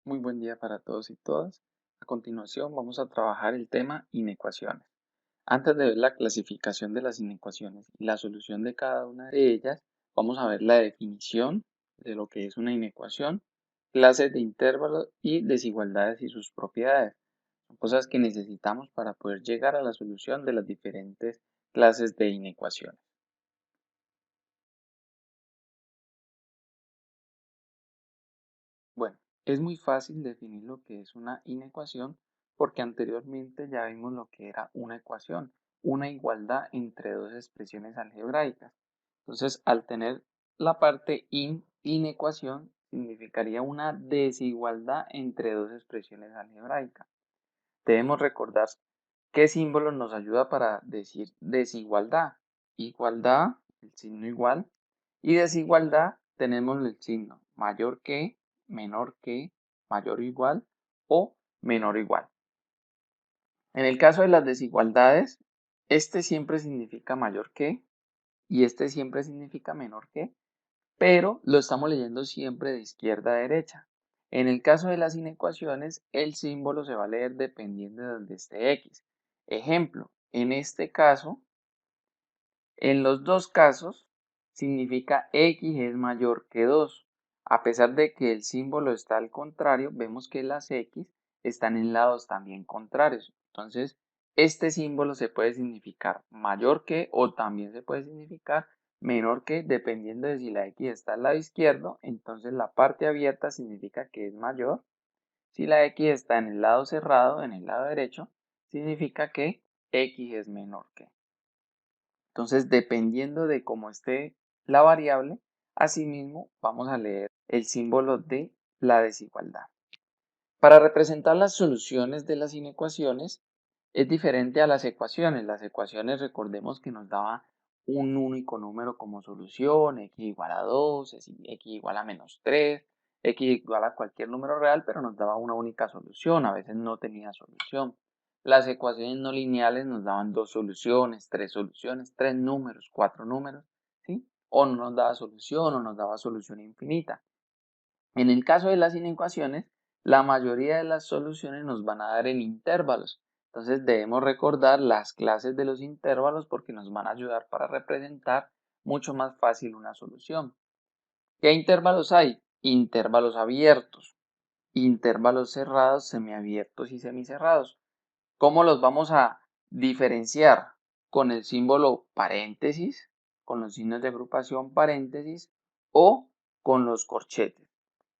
Muy buen día para todos y todas. A continuación vamos a trabajar el tema inecuaciones. Antes de ver la clasificación de las inecuaciones y la solución de cada una de ellas, vamos a ver la definición de lo que es una inecuación, clases de intervalos y desigualdades y sus propiedades. Son cosas que necesitamos para poder llegar a la solución de las diferentes clases de inecuaciones. Bueno, es muy fácil definir lo que es una inecuación porque anteriormente ya vimos lo que era una ecuación, una igualdad entre dos expresiones algebraicas. Entonces, al tener la parte inecuación, significaría una desigualdad entre dos expresiones algebraicas. Debemos recordar qué símbolo nos ayuda para decir desigualdad. Igualdad, el signo igual, y desigualdad tenemos el signo mayor que, menor que, mayor o igual o menor o igual. En el caso de las desigualdades, este siempre significa mayor que y este siempre significa menor que, pero lo estamos leyendo siempre de izquierda a derecha. En el caso de las inecuaciones, el símbolo se va a leer dependiendo de donde esté X. Ejemplo, en este caso, en los dos casos, significa X es mayor que 2. A pesar de que el símbolo está al contrario, vemos que las X están en lados también contrarios. Entonces, este símbolo se puede significar mayor que o también se puede significar menor que, dependiendo de si la X está al lado izquierdo, entonces la parte abierta significa que es mayor. Si la X está en el lado cerrado, en el lado derecho, significa que X es menor que. Entonces, dependiendo de cómo esté la variable, asimismo vamos a leer el símbolo de la desigualdad. Para representar las soluciones de las inecuaciones es diferente a las ecuaciones. Las ecuaciones, recordemos que nos daba un único número como solución, x igual a 2, x igual a menos 3, x igual a cualquier número real, pero nos daba una única solución, a veces no tenía solución. Las ecuaciones no lineales nos daban dos soluciones, tres números, cuatro números, ¿sí? O no nos daba solución o nos daba solución infinita. En el caso de las inecuaciones, la mayoría de las soluciones nos van a dar en intervalos. Entonces debemos recordar las clases de los intervalos porque nos van a ayudar para representar mucho más fácil una solución. ¿Qué intervalos hay? Intervalos abiertos, intervalos cerrados, semiabiertos y semicerrados. ¿Cómo los vamos a diferenciar? Con el símbolo paréntesis, con los signos de agrupación paréntesis o con los corchetes.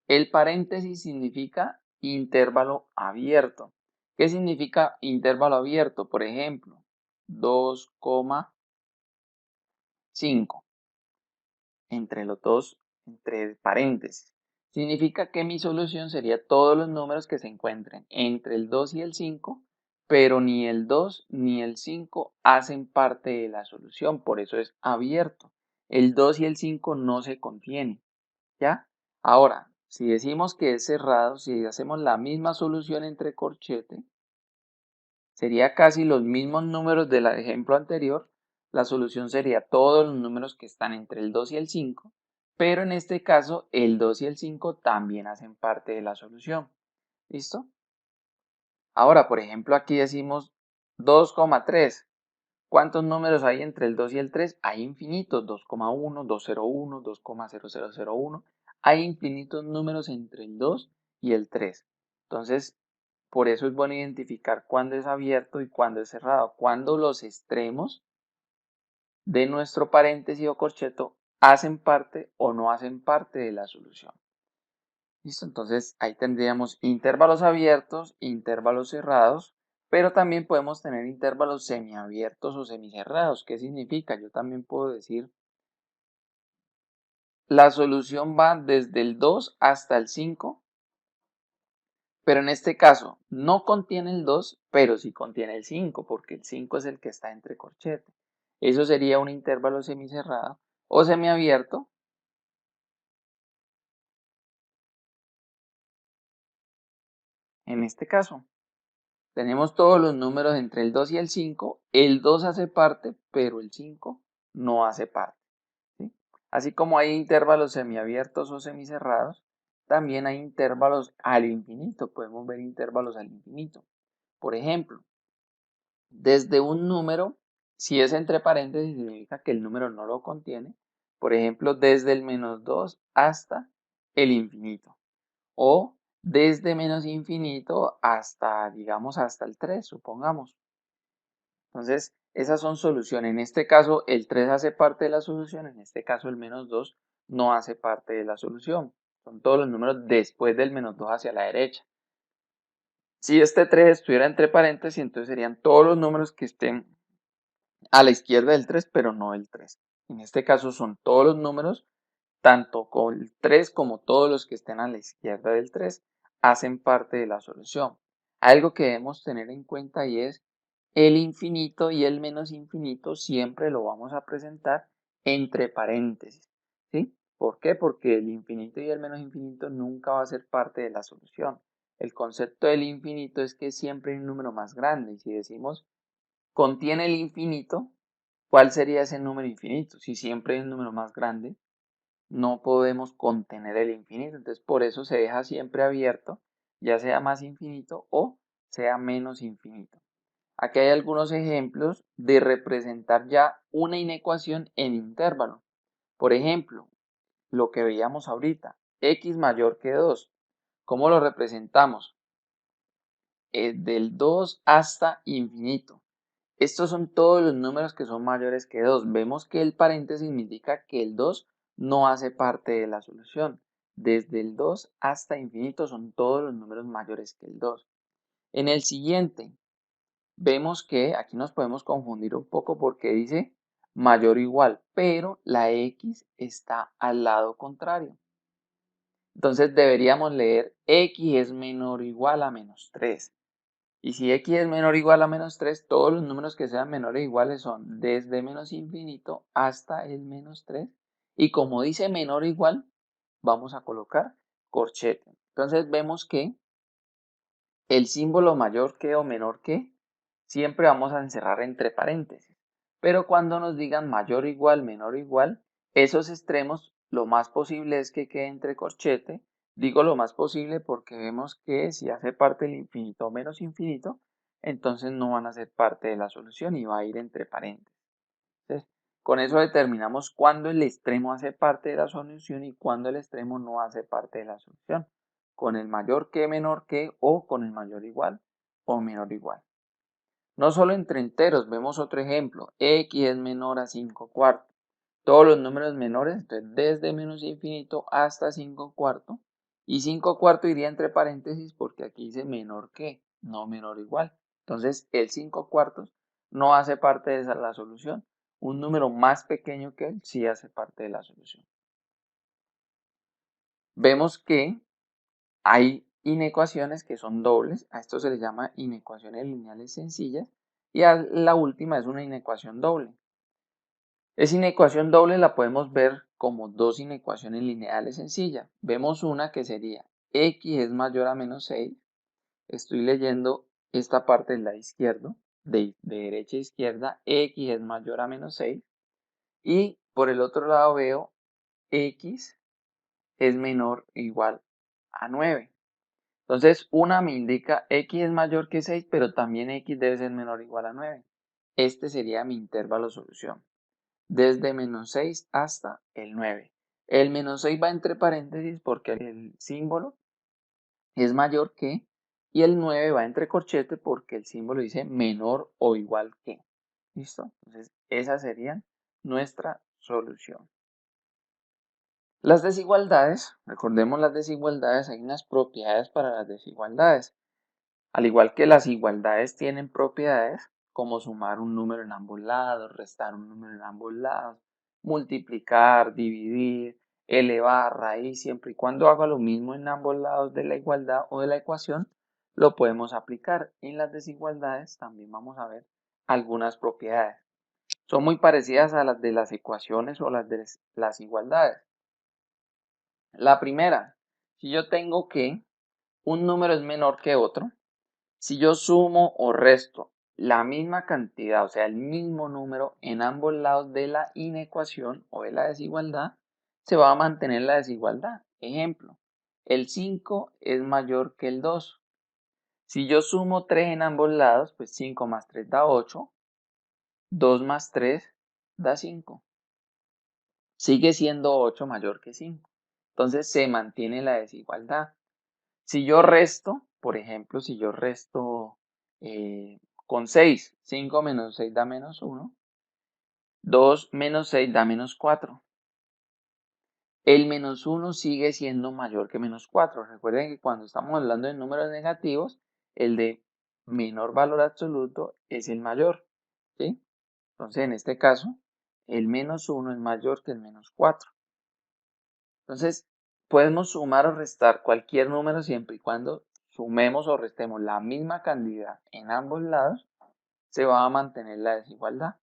El paréntesis significa intervalo abierto. ¿Qué significa intervalo abierto? Por ejemplo, 2,5 entre los dos, entre paréntesis. Significa que mi solución sería todos los números que se encuentren entre el 2 y el 5, pero ni el 2 ni el 5 hacen parte de la solución, por eso es abierto. El 2 y el 5 no se contienen. ¿Ya? Ahora, si decimos que es cerrado, si hacemos la misma solución entre corchete, sería casi los mismos números del ejemplo anterior. La solución sería todos los números que están entre el 2 y el 5, pero en este caso el 2 y el 5 también hacen parte de la solución. ¿Listo? Ahora, por ejemplo, aquí decimos 2,3. ¿Cuántos números hay entre el 2 y el 3? Hay infinitos, 2,1, 2,01, 2,0001. Hay infinitos números entre el 2 y el 3. Entonces, por eso es bueno identificar cuándo es abierto y cuándo es cerrado. Cuando los extremos de nuestro paréntesis o corcheto hacen parte o no hacen parte de la solución. ¿Listo? Entonces ahí tendríamos intervalos abiertos, intervalos cerrados, pero también podemos tener intervalos semiabiertos o semicerrados. ¿Qué significa? Yo también puedo decir, la solución va desde el 2 hasta el 5, pero en este caso no contiene el 2, pero sí contiene el 5, porque el 5 es el que está entre corchetes. Eso sería un intervalo semicerrado o semiabierto. En este caso, tenemos todos los números entre el 2 y el 2 hace parte, pero el 5 no hace parte. ¿Sí? Así como hay intervalos semiabiertos o semicerrados, también hay intervalos al infinito, podemos ver intervalos al infinito. Por ejemplo, desde un número, si es entre paréntesis, significa que el número no lo contiene. Por ejemplo, desde el -2 hasta el infinito. O desde menos infinito hasta, digamos, hasta el 3, supongamos. Entonces, esas son soluciones. En este caso, el 3 hace parte de la solución. En este caso, el -2 no hace parte de la solución. Son todos los números después del -2 hacia la derecha. Si este 3 estuviera entre paréntesis, entonces serían todos los números que estén a la izquierda del 3, pero no el 3. En este caso son todos los números, tanto con el 3 como todos los que estén a la izquierda del 3, hacen parte de la solución. Algo que debemos tener en cuenta y es el infinito y el menos infinito siempre lo vamos a presentar entre paréntesis. ¿Sí? ¿Por qué? Porque el infinito y el menos infinito nunca va a ser parte de la solución. El concepto del infinito es que siempre hay un número más grande. Y si decimos contiene el infinito, ¿cuál sería ese número infinito? Si siempre hay un número más grande, no podemos contener el infinito. Entonces, por eso se deja siempre abierto, ya sea más infinito o sea menos infinito. Aquí hay algunos ejemplos de representar ya una inecuación en intervalo. Por ejemplo, lo que veíamos ahorita, x mayor que 2. ¿Cómo lo representamos? Del 2 hasta infinito. Estos son todos los números que son mayores que 2. Vemos que el paréntesis indica que el 2 no hace parte de la solución. Desde el 2 hasta infinito son todos los números mayores que el 2. En el siguiente, vemos que aquí nos podemos confundir un poco porque dice mayor o igual, pero la x está al lado contrario. Entonces deberíamos leer x es menor o igual a -3. Y si x es menor o igual a -3, todos los números que sean menores o iguales son desde menos infinito hasta el -3. Y como dice menor o igual, vamos a colocar corchete. Entonces vemos que el símbolo mayor que o menor que siempre vamos a encerrar entre paréntesis. Pero cuando nos digan mayor o igual, menor o igual, esos extremos lo más posible es que quede entre corchete. Digo lo más posible porque vemos que si hace parte del infinito o menos infinito, entonces no van a ser parte de la solución y va a ir entre paréntesis. Entonces, con eso determinamos cuándo el extremo hace parte de la solución y cuándo el extremo no hace parte de la solución. Con el mayor que, menor que o con el mayor igual o menor igual. No solo entre enteros, vemos otro ejemplo. X es menor a 5 cuartos. Todos los números menores, entonces desde menos infinito hasta 5 cuartos. Y 5 cuartos iría entre paréntesis porque aquí dice menor que, no menor igual. Entonces el 5 cuartos no hace parte de la solución. Un número más pequeño que él sí hace parte de la solución. Vemos que hay inecuaciones que son dobles. A esto se le llama inecuaciones lineales sencillas. Y a la última es una inecuación doble. Esa inecuación doble la podemos ver como dos inecuaciones lineales sencillas. Vemos una que sería x es mayor a -6. Estoy leyendo esta parte del lado izquierdo, de derecha a izquierda, x es mayor a -6. Y por el otro lado veo x es menor o igual a 9. Entonces, una me indica x es mayor que 6, pero también x debe ser menor o igual a 9. Este sería mi intervalo solución. Desde -6 hasta el 9. El -6 va entre paréntesis porque el símbolo es mayor que, y el 9 va entre corchete porque el símbolo dice menor o igual que. ¿Listo? Entonces, esa sería nuestra solución. Las desigualdades, recordemos las desigualdades, hay unas propiedades para las desigualdades. Al igual que las igualdades tienen propiedades, como sumar un número en ambos lados, restar un número en ambos lados, multiplicar, dividir, elevar, raíz, siempre y cuando haga lo mismo en ambos lados de la igualdad o de la ecuación, lo podemos aplicar. En las desigualdades también vamos a ver algunas propiedades. Son muy parecidas a las de las ecuaciones o las de las igualdades. La primera, si yo tengo que un número es menor que otro, si yo sumo o resto la misma cantidad, o sea, el mismo número en ambos lados de la inecuación o de la desigualdad, se va a mantener la desigualdad. Ejemplo, El 5 es mayor que el 2. Si yo sumo 3 en ambos lados, pues 5 más 3 da 8, 2 más 3 da 5. Sigue siendo 8 mayor que 5. Entonces se mantiene la desigualdad. Si yo resto, por ejemplo, si yo resto con 6, 5 menos 6 da menos 1, 2 menos 6 da menos 4. El menos 1 sigue siendo mayor que menos 4. Recuerden que cuando estamos hablando de números negativos, el de menor valor absoluto es el mayor, ¿sí? Entonces, en este caso, el menos 1 es mayor que el menos 4. Entonces, podemos sumar o restar cualquier número siempre y cuando sumemos o restemos la misma cantidad en ambos lados, se va a mantener la desigualdad.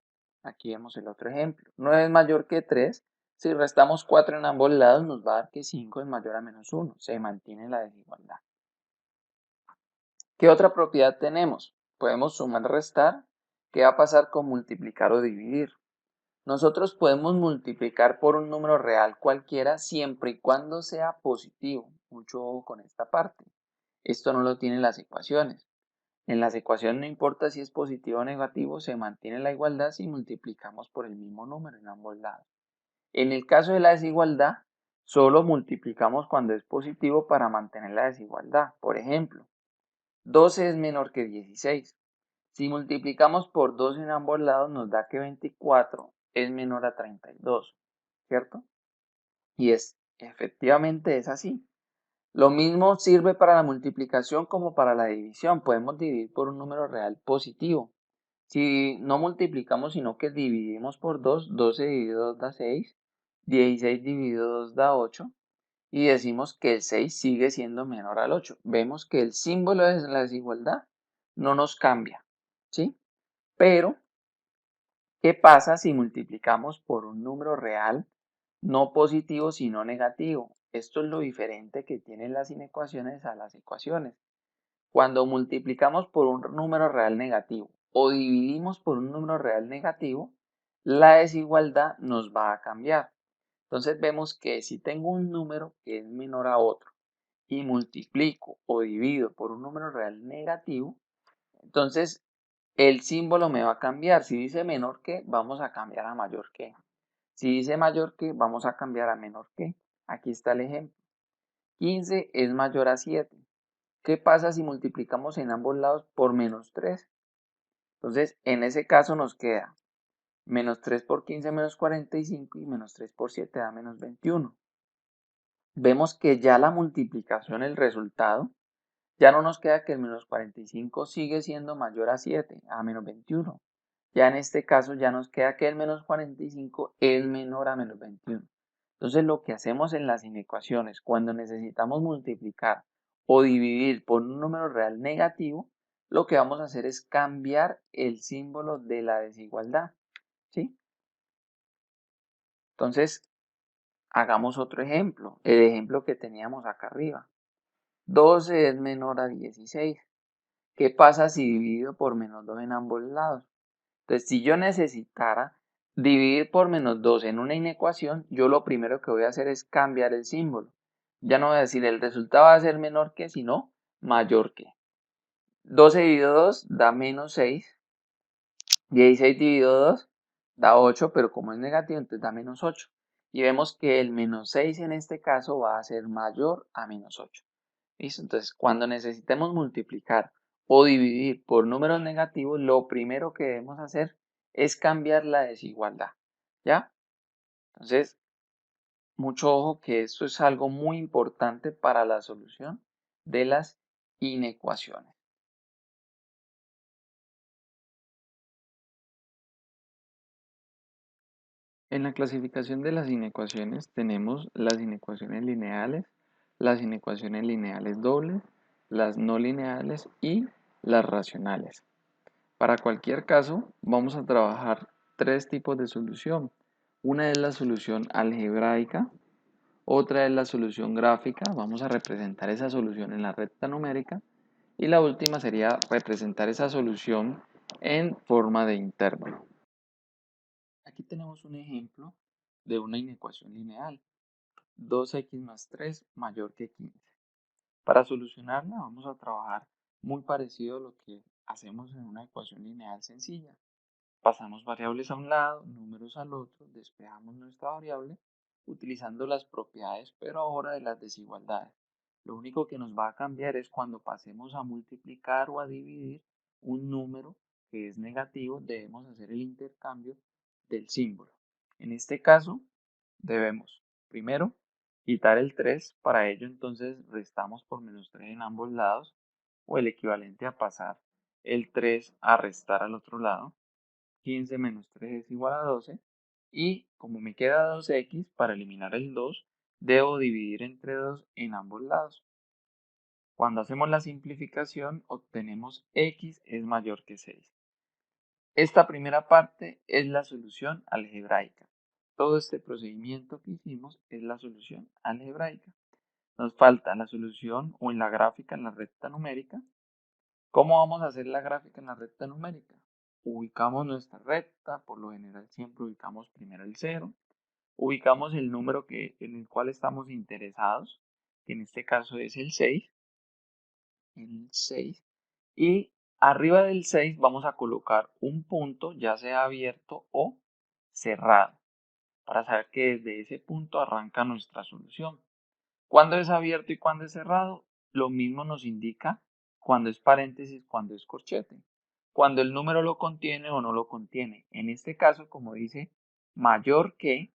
Aquí vemos el otro ejemplo. 9 es mayor que 3. Si restamos 4 en ambos lados, nos va a dar que 5 es mayor a menos 1. Se mantiene la desigualdad. ¿Qué otra propiedad tenemos? Podemos sumar o restar. ¿Qué va a pasar con multiplicar o dividir? Nosotros podemos multiplicar por un número real cualquiera siempre y cuando sea positivo. Mucho ojo con esta parte. Esto no lo tienen las ecuaciones. En las ecuaciones no importa si es positivo o negativo, se mantiene la igualdad si multiplicamos por el mismo número en ambos lados. En el caso de la desigualdad, solo multiplicamos cuando es positivo para mantener la desigualdad. Por ejemplo, 12 es menor que 16. Si multiplicamos por 2 en ambos lados, nos da que 24 es menor a 32, ¿cierto? Y efectivamente es así. Lo mismo sirve para la multiplicación como para la división. Podemos dividir por un número real positivo. Si no multiplicamos, sino que dividimos por 2, 12 dividido 2 da 6, 16 dividido 2 da 8, y decimos que el 6 sigue siendo menor al 8. Vemos que el símbolo de la desigualdad no nos cambia, ¿sí? Pero, ¿qué pasa si multiplicamos por un número real no positivo, sino negativo? Esto es lo diferente que tienen las inecuaciones a las ecuaciones. Cuando multiplicamos por un número real negativo o dividimos por un número real negativo, la desigualdad nos va a cambiar. Entonces vemos que si tengo un número que es menor a otro y multiplico o divido por un número real negativo, entonces el símbolo me va a cambiar. Si dice menor que, vamos a cambiar a mayor que. Si dice mayor que, vamos a cambiar a menor que. Aquí está el ejemplo. 15 es mayor a 7. ¿Qué pasa si multiplicamos en ambos lados por menos 3? Entonces, en ese caso nos queda menos 3 por 15 menos 45 y menos 3 por 7 da menos 21. Vemos que ya la multiplicación, el resultado, ya no nos queda que el menos 45 sigue siendo mayor a 7, a menos 21. Ya en este caso ya nos queda que el menos 45 es menor a menos 21. Entonces lo que hacemos en las inecuaciones cuando necesitamos multiplicar o dividir por un número real negativo, lo que vamos a hacer es cambiar el símbolo de la desigualdad, ¿sí? Entonces hagamos otro ejemplo, el ejemplo que teníamos acá arriba. 12 es menor a 16. ¿Qué pasa si divido por menos 2 en ambos lados? Entonces, si yo necesitara dividir por menos 2 en una inecuación, yo lo primero que voy a hacer es cambiar el símbolo. Ya no voy a decir el resultado va a ser menor que, sino mayor que. 12 dividido 2 da menos 6. 16 dividido 2 da 8, pero como es negativo, entonces da menos 8. Y vemos que el menos 6 en este caso va a ser mayor a menos 8. ¿Listo? Entonces, cuando necesitemos multiplicar o dividir por números negativos, lo primero que debemos hacer es cambiar la desigualdad. ¿Ya? Entonces, mucho ojo que esto es algo muy importante para la solución de las inecuaciones. En la clasificación de las inecuaciones tenemos las inecuaciones lineales dobles, las no lineales y las racionales. Para cualquier caso, vamos a trabajar tres tipos de solución. Una es la solución algebraica, otra es la solución gráfica, vamos a representar esa solución en la recta numérica, y la última sería representar esa solución en forma de intervalo. Aquí tenemos un ejemplo de una inecuación lineal. 2x más 3 mayor que 15. Para solucionarla vamos a trabajar muy parecido a lo que hacemos en una ecuación lineal sencilla. Pasamos variables a un lado, números al otro, despejamos nuestra variable utilizando las propiedades, pero ahora de las desigualdades. Lo único que nos va a cambiar es cuando pasemos a multiplicar o a dividir un número que es negativo, debemos hacer el intercambio del símbolo. En este caso, debemos primero quitar el 3, para ello entonces restamos por menos 3 en ambos lados, o el equivalente a pasar el 3 a restar al otro lado. 15 menos 3 es igual a 12. Y como me queda 2x, para eliminar el 2, debo dividir entre 2 en ambos lados. Cuando hacemos la simplificación, obtenemos x es mayor que 6. Esta primera parte es la solución algebraica. Todo este procedimiento que hicimos es la solución algebraica. Nos falta la solución o en la gráfica en la recta numérica. ¿Cómo vamos a hacer la gráfica en la recta numérica? Ubicamos nuestra recta, por lo general siempre ubicamos primero el 0, ubicamos el número en el cual estamos interesados, que en este caso es el 6, y arriba del 6 vamos a colocar un punto, ya sea abierto o cerrado, para saber que desde ese punto arranca nuestra solución. Cuando es abierto y cuando es cerrado, lo mismo nos indica cuando es paréntesis, cuando es corchete, cuando el número lo contiene o no lo contiene. En este caso, como dice mayor que,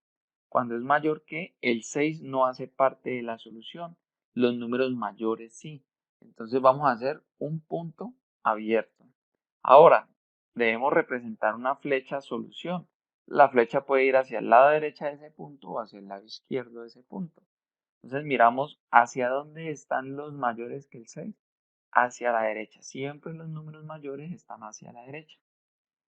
cuando es mayor que, el 6 no hace parte de la solución, los números mayores sí. Entonces vamos a hacer un punto abierto. Ahora, debemos representar una flecha solución. La flecha puede ir hacia el lado derecho de ese punto o hacia el lado izquierdo de ese punto. Entonces miramos hacia dónde están los mayores que el 6, hacia la derecha. Siempre los números mayores están hacia la derecha.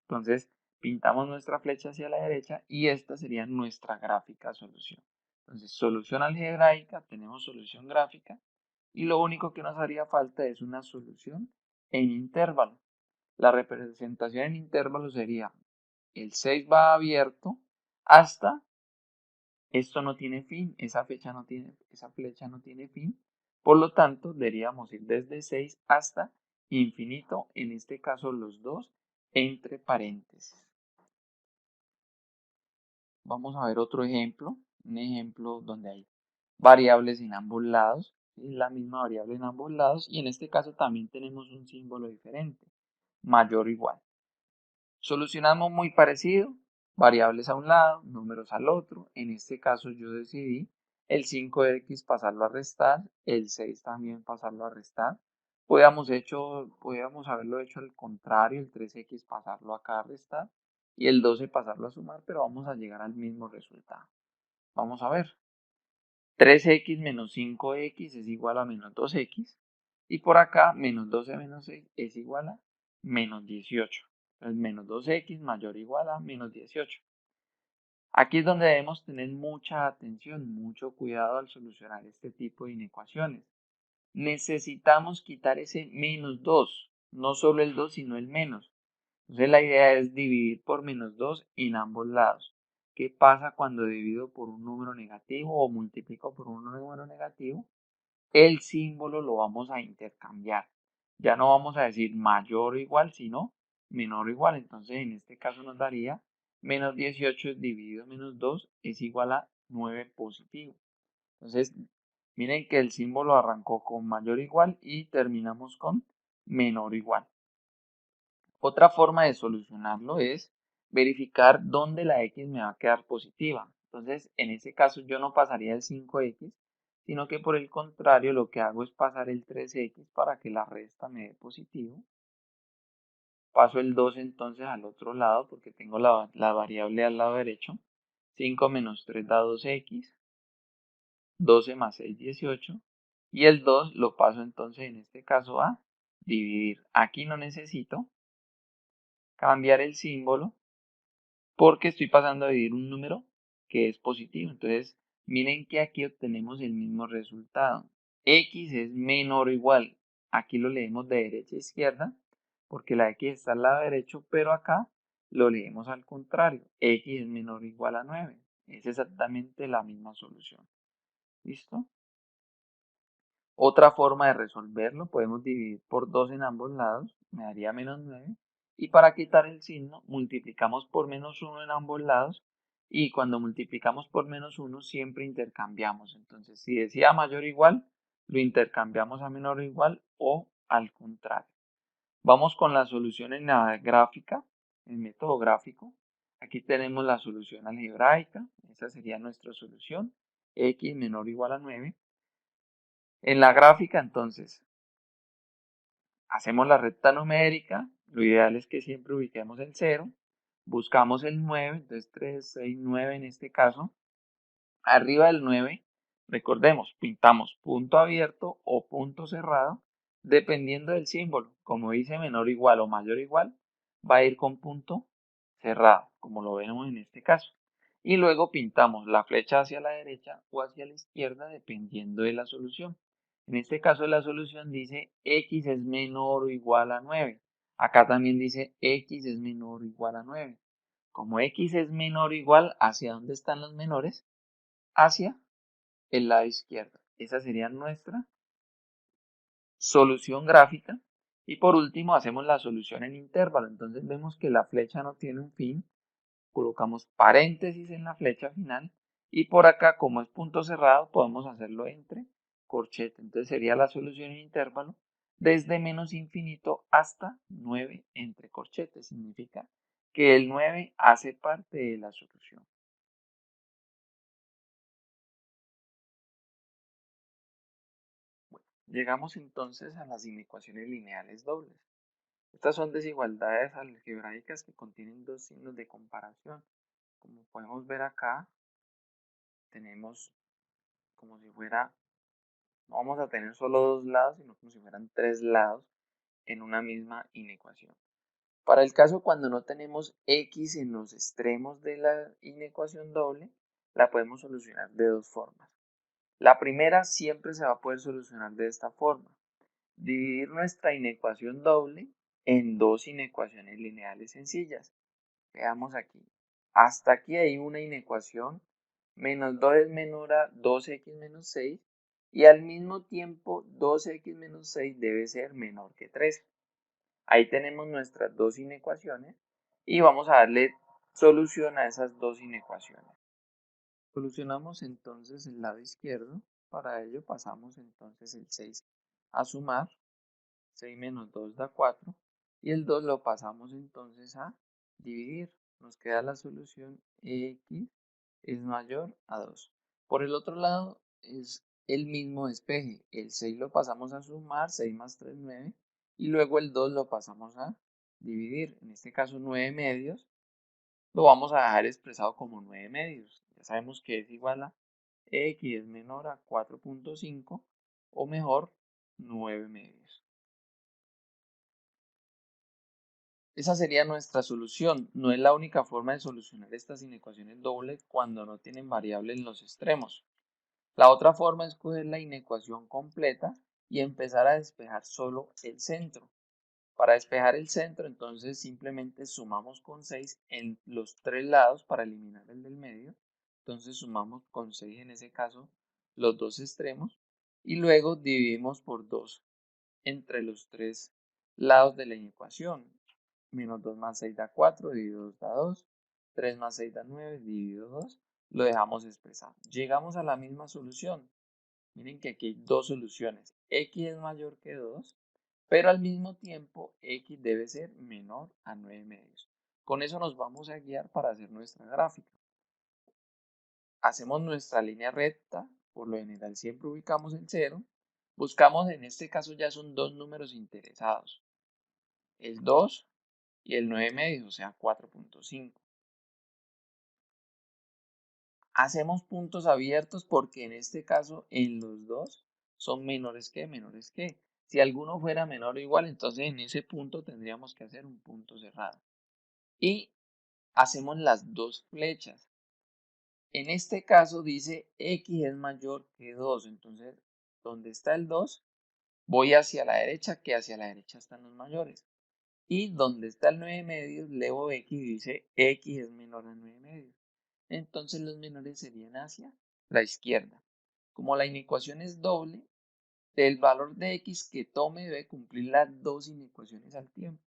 Entonces pintamos nuestra flecha hacia la derecha y esta sería nuestra gráfica solución. Entonces solución algebraica, tenemos solución gráfica y lo único que nos haría falta es una solución en intervalo. La representación en intervalo sería el 6 va abierto hasta esto no tiene fin, esa flecha no tiene fin, por lo tanto deberíamos ir desde 6 hasta infinito, en este caso los dos entre paréntesis. Vamos a ver otro ejemplo, un ejemplo donde hay variables en ambos lados, es la misma variable en ambos lados y en este caso también tenemos un símbolo diferente, mayor o igual. Solucionamos muy parecido, variables a un lado, números al otro. En este caso yo decidí el 5x pasarlo a restar, el 6 también pasarlo a restar. Podíamos haberlo hecho al contrario, el 3x pasarlo acá a restar y el 12 pasarlo a sumar, pero vamos a llegar al mismo resultado. Vamos a ver. 3x menos 5x es igual a menos 2x. Y por acá, menos 12 menos 6 es igual a menos 18. Entonces, menos 2x mayor o igual a menos 18. Aquí es donde debemos tener mucha atención, mucho cuidado al solucionar este tipo de inecuaciones. Necesitamos quitar ese menos 2, no solo el 2, sino el menos. Entonces, la idea es dividir por menos 2 en ambos lados. ¿Qué pasa cuando divido por un número negativo o multiplico por un número negativo? El símbolo lo vamos a intercambiar. Ya no vamos a decir mayor o igual, sino menor o igual. Entonces, en este caso nos daría menos 18 dividido menos 2 es igual a 9 positivo. Entonces, miren que el símbolo arrancó con mayor o igual y terminamos con menor o igual. Otra forma de solucionarlo es verificar dónde la x me va a quedar positiva. Entonces, en este caso yo no pasaría el 5x, sino que por el contrario lo que hago es pasar el 3x para que la resta me dé positivo. Paso el 2 entonces al otro lado porque tengo la variable al lado derecho. 5 menos 3 da 2x, 12 más 6, 18. Y el 2 lo paso entonces en este caso a dividir. Aquí no necesito cambiar el símbolo porque estoy pasando a dividir un número que es positivo. Entonces, miren que aquí obtenemos el mismo resultado. X es menor o igual. Aquí lo leemos de derecha a izquierda porque la X está al lado derecho, pero acá lo leemos al contrario. X es menor o igual a 9. Es exactamente la misma solución. ¿Listo? Otra forma de resolverlo, podemos dividir por 2 en ambos lados, me daría -9. Y para quitar el signo, multiplicamos por -1 en ambos lados. Y cuando multiplicamos por -1, siempre intercambiamos. Entonces, si decía mayor o igual, lo intercambiamos a menor o igual o al contrario. Vamos con la solución en la gráfica, el método gráfico. Aquí tenemos la solución algebraica. Esa sería nuestra solución. X menor o igual a 9. En la gráfica, entonces, hacemos la recta numérica, lo ideal es que siempre ubiquemos el 0, buscamos el 9, entonces 3, 6, 9 en este caso. Arriba del 9, recordemos, pintamos punto abierto o punto cerrado, dependiendo del símbolo. Como dice menor o igual o mayor o igual, va a ir con punto cerrado, como lo vemos en este caso. Y luego pintamos la flecha hacia la derecha o hacia la izquierda, dependiendo de la solución. En este caso la solución dice x es menor o igual a 9. Acá también dice x es menor o igual a 9. Como x es menor o igual, ¿hacia dónde están los menores? Hacia el lado izquierdo. Esa sería nuestra solución gráfica. Y por último hacemos la solución en intervalo. Entonces vemos que la flecha no tiene un fin. Colocamos paréntesis en la flecha final. Y por acá, como es punto cerrado, podemos hacerlo entre corchete. Entonces sería la solución en intervalo desde menos infinito hasta 9 entre corchetes. Significa que el 9 hace parte de la solución. Bueno, llegamos entonces a las inecuaciones lineales dobles. Estas son desigualdades algebraicas que contienen dos signos de comparación. Como podemos ver acá, tenemos como si fuera, no vamos a tener solo dos lados, sino como si fueran tres lados en una misma inecuación. Para el caso cuando no tenemos x en los extremos de la inecuación doble, la podemos solucionar de dos formas. La primera siempre se va a poder solucionar de esta forma. Dividir nuestra inecuación doble en dos inecuaciones lineales sencillas. Veamos aquí. Hasta aquí hay una inecuación. Menos 2 es menor a 2x menos 6. Y al mismo tiempo 2x menos 6 debe ser menor que 3. Ahí tenemos nuestras dos inecuaciones. Y vamos a darle solución a esas dos inecuaciones. Solucionamos entonces el lado izquierdo. Para ello pasamos entonces el 6 a sumar. 6 menos 2 da 4. Y el 2 lo pasamos entonces a dividir. Nos queda la solución x es mayor a 2. Por el otro lado es el mismo despeje. El 6 lo pasamos a sumar, 6 más 3, 9. Y luego el 2 lo pasamos a dividir. En este caso 9 medios. Lo vamos a dejar expresado como 9 medios. Ya sabemos que es igual a x es menor a 4.5 o mejor 9 medios. Esa sería nuestra solución. No es la única forma de solucionar estas inecuaciones dobles cuando no tienen variable en los extremos. La otra forma es coger la inecuación completa y empezar a despejar solo el centro. Para despejar el centro, entonces simplemente sumamos con 6 en los tres lados para eliminar el del medio. Entonces sumamos con 6 en ese caso los dos extremos y luego dividimos por 2 entre los tres lados de la ecuación. Menos 2 más 6 da 4, dividido 2 da 2. 3 más 6 da 9, dividido 2. Lo dejamos expresado. Llegamos a la misma solución. Miren que aquí hay dos soluciones. X es mayor que 2, pero al mismo tiempo X debe ser menor a 9 medios. Con eso nos vamos a guiar para hacer nuestra gráfica. Hacemos nuestra línea recta, por lo general siempre ubicamos el 0. Buscamos, en este caso ya son dos números interesados, el 2 y el 9 medios, o sea 4.5. Hacemos puntos abiertos porque en este caso en los dos son menores que. Si alguno fuera menor o igual, entonces en ese punto tendríamos que hacer un punto cerrado. Y hacemos las dos flechas. En este caso dice x es mayor que 2, entonces donde está el 2 voy hacia la derecha, que hacia la derecha están los mayores. Y donde está el 9 medios, leo x y dice x es menor a 9 medios. Entonces los menores serían hacia la izquierda. Como la inecuación es doble, El valor de x que tome debe cumplir las dos inecuaciones al tiempo.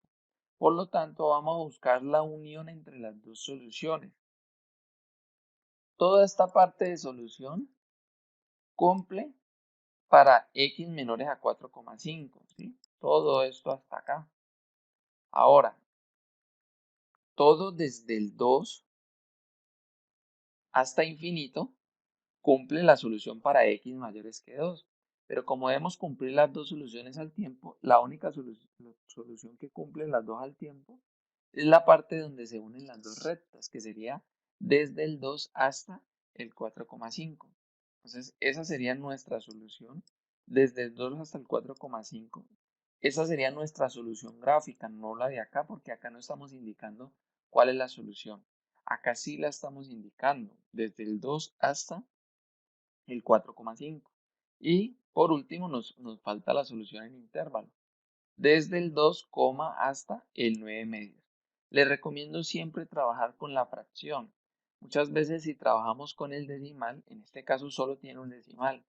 Por lo tanto, vamos a buscar la unión entre las dos soluciones. Toda esta parte de solución cumple para x menores a 4,5, ¿sí? Todo esto hasta acá. Ahora, todo desde el 2 hasta infinito cumple la solución para x mayores que 2. Pero como debemos cumplir las dos soluciones al tiempo, la única solución que cumple las dos al tiempo es la parte donde se unen las dos rectas, que sería desde el 2 hasta el 4,5. Entonces, esa sería nuestra solución, desde el 2 hasta el 4,5. Esa sería nuestra solución gráfica, no la de acá, porque acá no estamos indicando cuál es la solución. Acá sí la estamos indicando, desde el 2 hasta el 4,5. Y por último nos falta la solución en intervalo, desde el 2, hasta el 9 medios. Les recomiendo siempre trabajar con la fracción. Muchas veces si trabajamos con el decimal, en este caso solo tiene un decimal,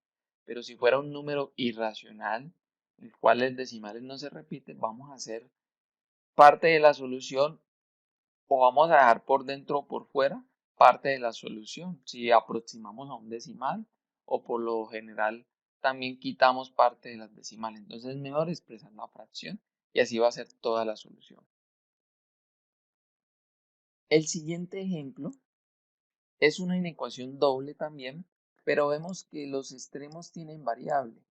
pero si fuera un número irracional, el cual el decimal no se repite, vamos a hacer parte de la solución o vamos a dejar por dentro o por fuera parte de la solución. Si aproximamos a un decimal o por lo general también quitamos parte de las decimales. Entonces es mejor expresar la fracción y así va a ser toda la solución. El siguiente ejemplo es una inecuación doble también, pero vemos que los extremos tienen variable.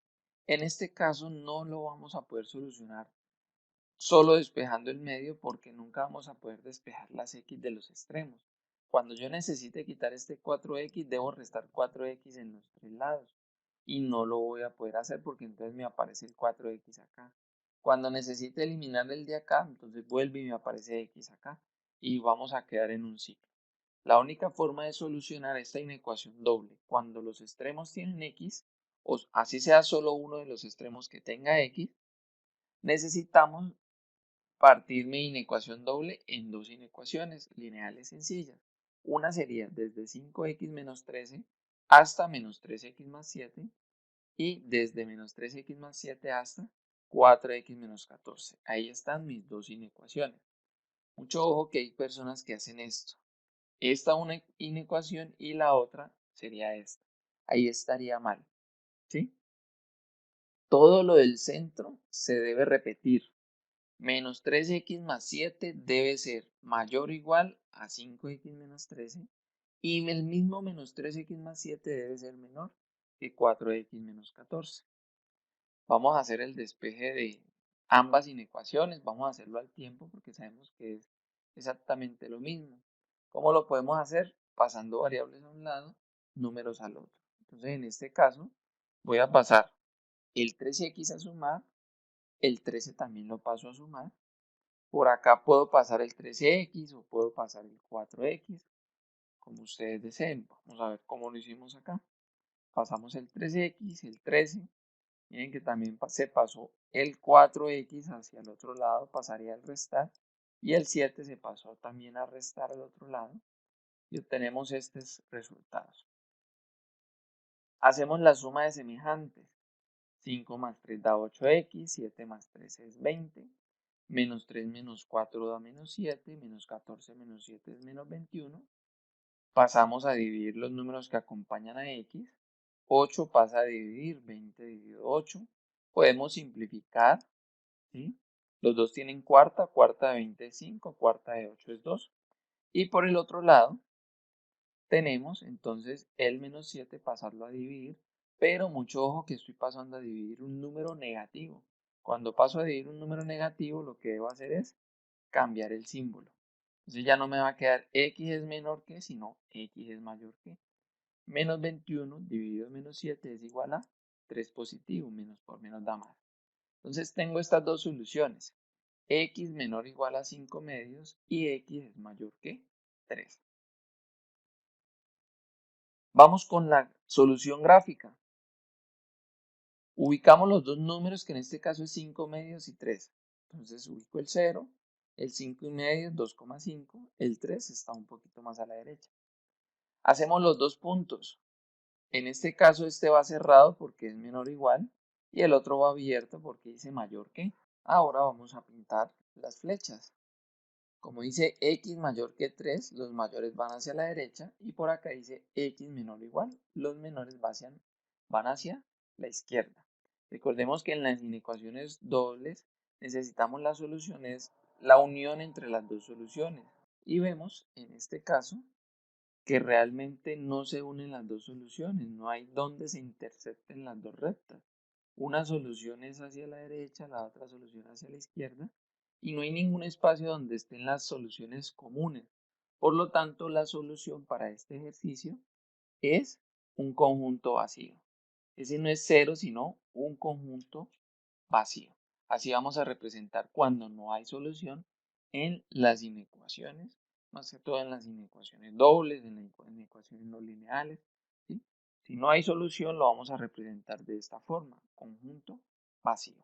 En este caso no lo vamos a poder solucionar solo despejando el medio porque nunca vamos a poder despejar las x de los extremos. Cuando yo necesite quitar este 4x, debo restar 4x en los tres lados y no lo voy a poder hacer porque entonces me aparece el 4x acá. Cuando necesite eliminar el de acá, entonces vuelve y me aparece x acá y vamos a quedar en un ciclo. La única forma de solucionar esta inecuación doble cuando los extremos tienen x, o así sea solo uno de los extremos que tenga x, necesitamos partir mi inecuación doble en dos inecuaciones lineales sencillas. Una sería desde 5x menos 13 hasta menos 3x más 7 y desde menos 3x más 7 hasta 4x menos 14. Ahí están mis dos inecuaciones. Mucho ojo que hay personas que hacen esto. Esta una inecuación y la otra sería esta. Ahí estaría mal, ¿sí? Todo lo del centro se debe repetir. Menos 3x más 7 debe ser mayor o igual a 5x menos 13 y el mismo menos 3x más 7 debe ser menor que 4x menos 14. Vamos a hacer el despeje de ambas inecuaciones, vamos a hacerlo al tiempo porque sabemos que es exactamente lo mismo. ¿Cómo lo podemos hacer? Pasando variables a un lado, números al otro. Entonces en este caso voy a pasar el 13x a sumar, el 13 también lo paso a sumar. Por acá puedo pasar el 13x o puedo pasar el 4x, como ustedes deseen. Vamos a ver cómo lo hicimos acá. Pasamos el 13x, el 13. Miren que también se pasó el 4x hacia el otro lado, pasaría el restar. Y el 7 se pasó también a restar al otro lado. Y obtenemos estos resultados. Hacemos la suma de semejantes. 5 más 3 da 8x, 7 más 3 es 20. Menos 3 menos 4 da menos 7, menos 14 menos 7 es menos 21. Pasamos a dividir los números que acompañan a x. 8 pasa a dividir, 20 dividido 8. Podemos simplificar, ¿sí? Los dos tienen cuarta, cuarta de 20 es 5, cuarta de 8 es 2. Y por el otro lado tenemos entonces el menos 7 pasarlo a dividir, pero mucho ojo que estoy pasando a dividir un número negativo. Cuando paso a dividir un número negativo, lo que debo hacer es cambiar el símbolo. Entonces ya no me va a quedar x es menor que, sino x es mayor que. Menos 21 dividido en menos 7 es igual a 3 positivo, menos por menos da más. Entonces tengo estas dos soluciones, x menor o igual a 5 medios y x es mayor que 3. Vamos con la solución gráfica. Ubicamos los dos números, que en este caso es 5 medios y 3. Entonces ubico el 0, el 5 y medio, 2,5, el 3 está un poquito más a la derecha. Hacemos los dos puntos. En este caso este va cerrado porque es menor o igual y el otro va abierto porque dice mayor que. Ahora vamos a pintar las flechas. Como dice x mayor que 3, los mayores van hacia la derecha y por acá dice x menor o igual, los menores van hacia la izquierda. Recordemos que en las inecuaciones dobles necesitamos las soluciones, la unión entre las dos soluciones. Y vemos en este caso que realmente no se unen las dos soluciones, no hay donde se intercepten las dos rectas. Una solución es hacia la derecha, la otra solución hacia la izquierda, y no hay ningún espacio donde estén las soluciones comunes. Por lo tanto, la solución para este ejercicio es un conjunto vacío. Ese no es cero, sino un conjunto vacío. Así vamos a representar cuando no hay solución en las inecuaciones, más que todo en las inecuaciones dobles, en las inecuaciones no lineales. ¿Sí? Si no hay solución, lo vamos a representar de esta forma, conjunto vacío.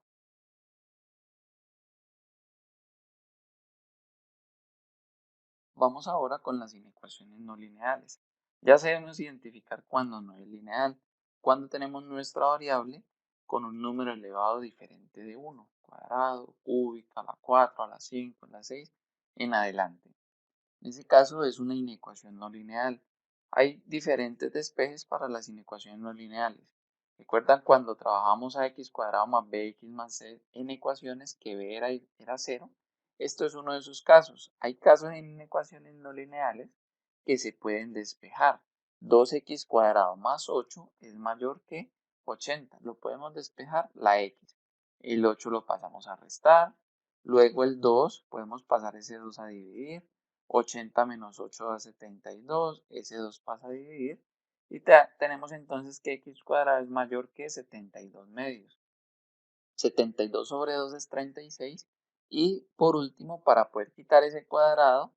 Vamos ahora con las inecuaciones no lineales. Ya sabemos identificar cuando no es lineal, cuando tenemos nuestra variable con un número elevado diferente de 1, cuadrado, cúbica, a la 4, a la 5, a la 6, en adelante. En este caso es una inecuación no lineal. Hay diferentes despejes para las inecuaciones no lineales. ¿Recuerdan cuando trabajamos a x cuadrado más bx más c en ecuaciones que b era 0? Esto es uno de esos casos. Hay casos en inecuaciones no lineales que se pueden despejar. 2x cuadrado más 8 es mayor que 80. Lo podemos despejar la x. El 8 lo pasamos a restar. Luego el 2 podemos pasar ese 2 a dividir. 80 menos 8 da 72, ese 2 pasa a dividir y tenemos entonces que x cuadrado es mayor que 72 medios. 72 sobre 2 es 36 y por último, para poder quitar ese cuadrado,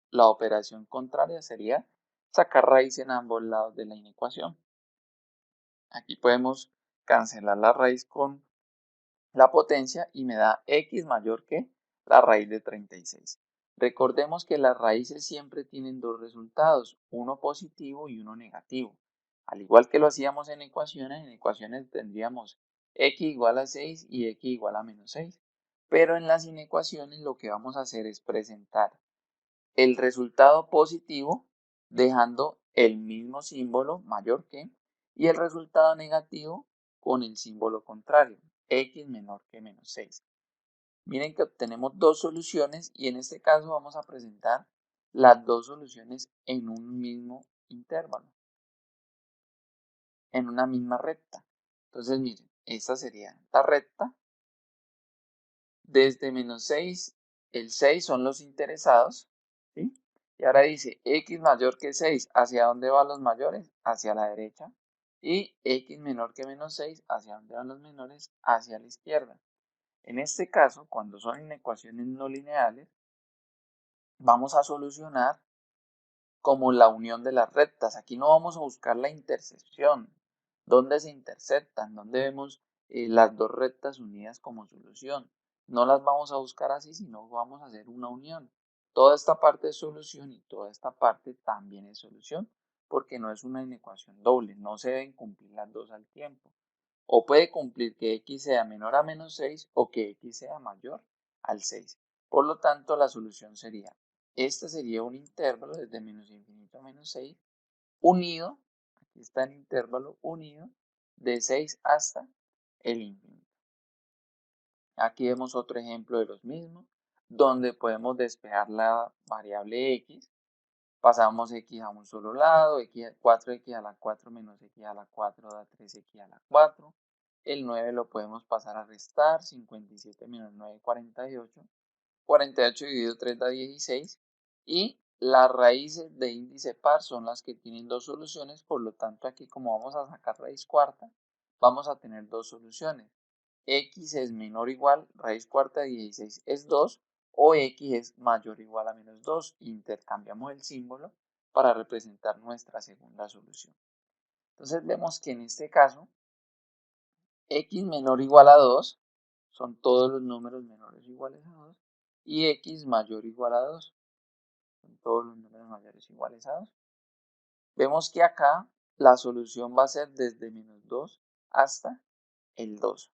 la operación contraria sería sacar raíz en ambos lados de la inecuación. Aquí podemos cancelar la raíz con la potencia y me da x mayor que la raíz de 36. Recordemos que las raíces siempre tienen dos resultados, uno positivo y uno negativo. Al igual que lo hacíamos en ecuaciones tendríamos x igual a 6 y x igual a menos 6. Pero en las inecuaciones lo que vamos a hacer es presentar el resultado positivo dejando el mismo símbolo mayor que y el resultado negativo con el símbolo contrario, x menor que menos 6. Miren que obtenemos dos soluciones y en este caso vamos a presentar las dos soluciones en un mismo intervalo, en una misma recta. Entonces miren, esta sería la recta. Desde menos 6, el 6 son los interesados, ¿sí? Y ahora dice x mayor que 6, ¿hacia dónde van los mayores? Hacia la derecha. Y x menor que menos 6, ¿hacia dónde van los menores? Hacia la izquierda. En este caso, cuando son inecuaciones no lineales, vamos a solucionar como la unión de las rectas. Aquí no vamos a buscar la intersección, dónde se interceptan, dónde vemos las dos rectas unidas como solución. No las vamos a buscar así, sino vamos a hacer una unión. Toda esta parte es solución y toda esta parte también es solución, porque no es una inecuación doble, no se deben cumplir las dos al tiempo. O puede cumplir que x sea menor a menos 6 o que x sea mayor al 6. Por lo tanto, la solución sería, este sería un intervalo desde menos infinito a menos 6, unido, aquí está el intervalo unido, de 6 hasta el infinito. Aquí vemos otro ejemplo de los mismos, donde podemos despejar la variable x. Pasamos x a un solo lado, 4x a la 4 menos x a la 4 da 3x a la 4. El 9 lo podemos pasar a restar, 57 menos 9, 48. 48 dividido 3 da 16. Y las raíces de índice par son las que tienen dos soluciones, por lo tanto aquí como vamos a sacar raíz cuarta, vamos a tener dos soluciones. X es menor o igual, raíz cuarta de 16 es 2, o x es mayor o igual a menos 2. Intercambiamos el símbolo para representar nuestra segunda solución. Entonces vemos que en este caso, x menor o igual a 2 son todos los números menores o iguales a 2, y x mayor o igual a 2 son todos los números mayores o iguales a 2. Vemos que acá la solución va a ser desde menos 2 hasta el 2.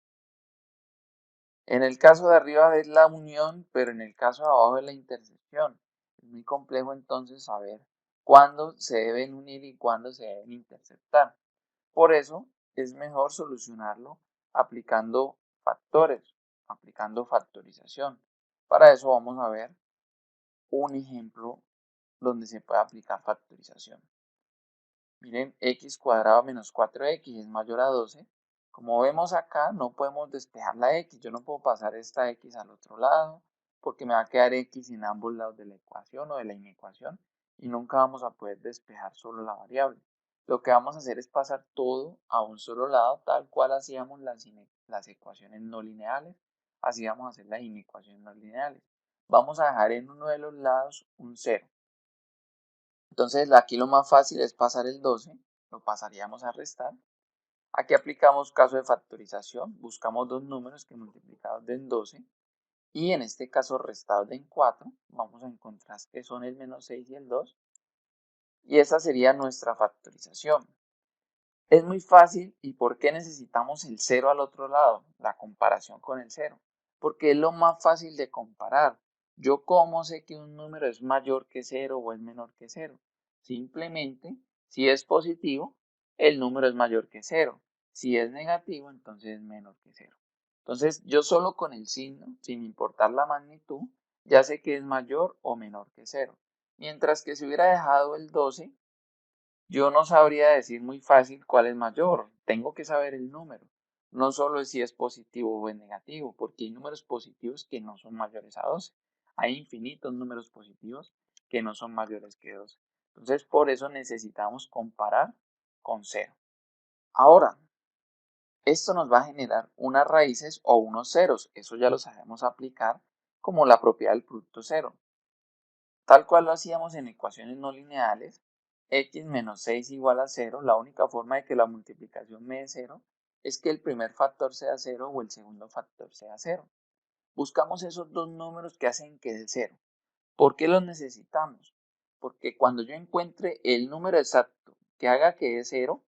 En el caso de arriba es la unión, pero en el caso de abajo es la intersección. Es muy complejo entonces saber cuándo se deben unir y cuándo se deben interceptar. Por eso es mejor solucionarlo aplicando factores, aplicando factorización. Para eso vamos a ver un ejemplo donde se puede aplicar factorización. Miren, x cuadrado menos 4x es mayor a 12. Como vemos acá, no podemos despejar la x. Yo no puedo pasar esta x al otro lado porque me va a quedar x en ambos lados de la ecuación o de la inecuación y nunca vamos a poder despejar solo la variable. Lo que vamos a hacer es pasar todo a un solo lado, tal cual hacíamos las ecuaciones no lineales. Así vamos a hacer las inecuaciones no lineales. Vamos a dejar en uno de los lados un 0. Entonces aquí lo más fácil es pasar el 12, lo pasaríamos a restar. Aquí aplicamos caso de factorización, buscamos dos números que multiplicados den 12 y en este caso restados den 4, vamos a encontrar que son el menos 6 y el 2 y esa sería nuestra factorización. Es muy fácil. ¿Y por qué necesitamos el 0 al otro lado? La comparación con el 0. Porque es lo más fácil de comparar. Yo cómo sé que un número es mayor que 0 o es menor que 0. Simplemente, si es positivo, el número es mayor que 0. Si es negativo, entonces es menor que 0. Entonces, yo solo con el signo, sin importar la magnitud, ya sé que es mayor o menor que 0. Mientras que si hubiera dejado el 12, yo no sabría decir muy fácil cuál es mayor, tengo que saber el número, no solo si es positivo o es negativo, porque hay números positivos que no son mayores a 12, hay infinitos números positivos que no son mayores que 12. Entonces, por eso necesitamos comparar con 0. Ahora, esto nos va a generar unas raíces o unos ceros, eso ya lo sabemos aplicar como la propiedad del producto cero. Tal cual lo hacíamos en ecuaciones no lineales, x menos 6 igual a 0, la única forma de que la multiplicación me dé 0 es que el primer factor sea 0 o el segundo factor sea 0. Buscamos esos dos números que hacen que dé 0. ¿Por qué los necesitamos? Porque cuando yo encuentre el número exacto que haga que dé 0,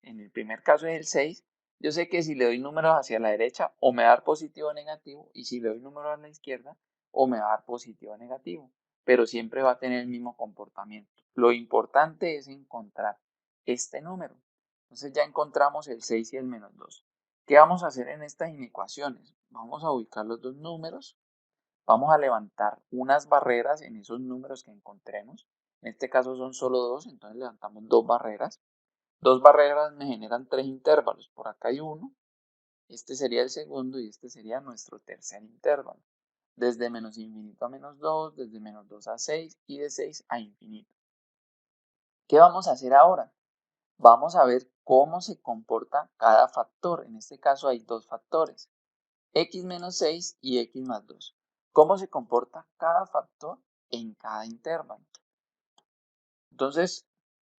en el primer caso es el 6, yo sé que si le doy números hacia la derecha o me va a dar positivo o negativo, y si le doy números a la izquierda o me va a dar positivo o negativo, pero siempre va a tener el mismo comportamiento. Lo importante es encontrar este número. Entonces ya encontramos el 6 y el menos 2. ¿Qué vamos a hacer en estas inecuaciones? Vamos a ubicar los dos números, vamos a levantar unas barreras en esos números que encontremos. En este caso son solo dos, entonces levantamos dos barreras. Dos barreras me generan tres intervalos. Por acá hay uno, este sería el segundo y este sería nuestro tercer intervalo. Desde menos infinito a menos 2, desde menos 2 a 6 y de 6 a infinito. ¿Qué vamos a hacer ahora? Vamos a ver cómo se comporta cada factor. En este caso hay dos factores, x menos 6 y x más 2. ¿Cómo se comporta cada factor en cada intervalo? Entonces,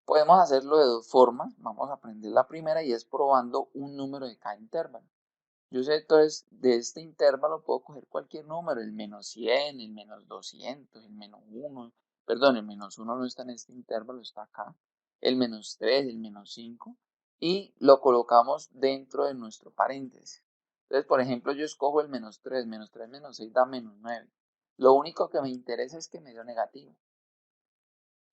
podemos hacerlo de dos formas. Vamos a aprender la primera y es probando un número de cada intervalo. Yo sé, entonces, de este intervalo puedo coger cualquier número, el menos 100, el menos 200, el menos 1, perdón, el menos 1 no está en este intervalo, está acá, el menos 3, el menos 5, y lo colocamos dentro de nuestro paréntesis. Entonces, por ejemplo, yo escojo el menos 3 menos 6 da menos 9. Lo único que me interesa es que me dio negativo.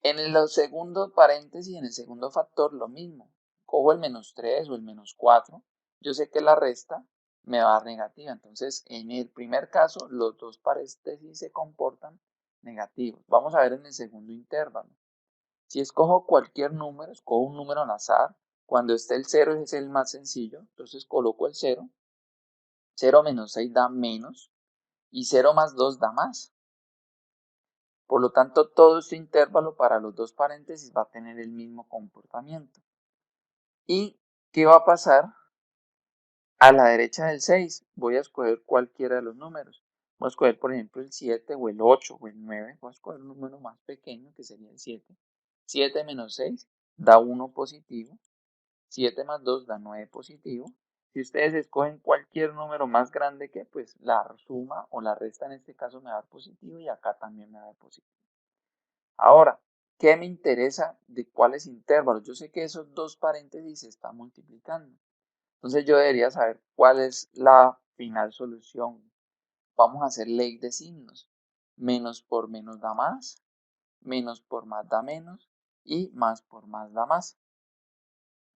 En el segundo paréntesis, en el segundo factor, lo mismo. Cojo el menos 3 o el menos 4. Yo sé que la resta me va a dar negativa. Entonces, en el primer caso, los dos paréntesis se comportan negativos. Vamos a ver en el segundo intervalo. Si escojo cualquier número, escojo un número al azar. Cuando esté el 0 es el más sencillo. Entonces coloco el 0. 0 menos 6 da menos. Y 0 más 2 da más. Por lo tanto, todo este intervalo para los dos paréntesis va a tener el mismo comportamiento. ¿Y qué va a pasar? A la derecha del 6 voy a escoger cualquiera de los números. Voy a escoger, por ejemplo, el 7 o el 8 o el 9. Voy a escoger un número más pequeño que sería el 7. 7 menos 6 da 1 positivo. 7 más 2 da 9 positivo. Si ustedes escogen cualquier número más grande que, pues la suma o la resta en este caso me va a dar positivo y acá también me va a dar positivo. Ahora, ¿qué me interesa de cuáles intervalos? Yo sé que esos dos paréntesis se están multiplicando. Entonces yo debería saber cuál es final solución. Vamos a hacer ley de signos. Menos por menos da más, menos por más da menos y más por más da más.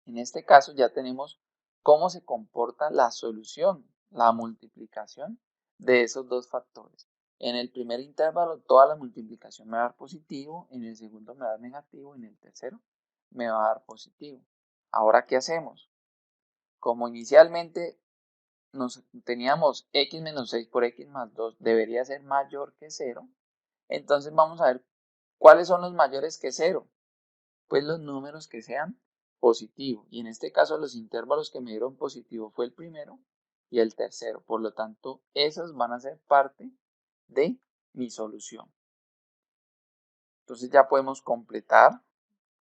En este caso ya tenemos cómo se comporta la solución, la multiplicación de esos dos factores. En el primer intervalo toda la multiplicación me va a dar positivo, en el segundo me va a dar negativo, en el tercero me va a dar positivo. Ahora, ¿qué hacemos? Como inicialmente teníamos x menos 6 por x más 2 debería ser mayor que 0, entonces vamos a ver cuáles son los mayores que 0. Pues los números que sean positivos. Y en este caso los intervalos que me dieron positivo fue el primero y el tercero. Por lo tanto, esos van a ser parte de mi solución. Entonces ya podemos completar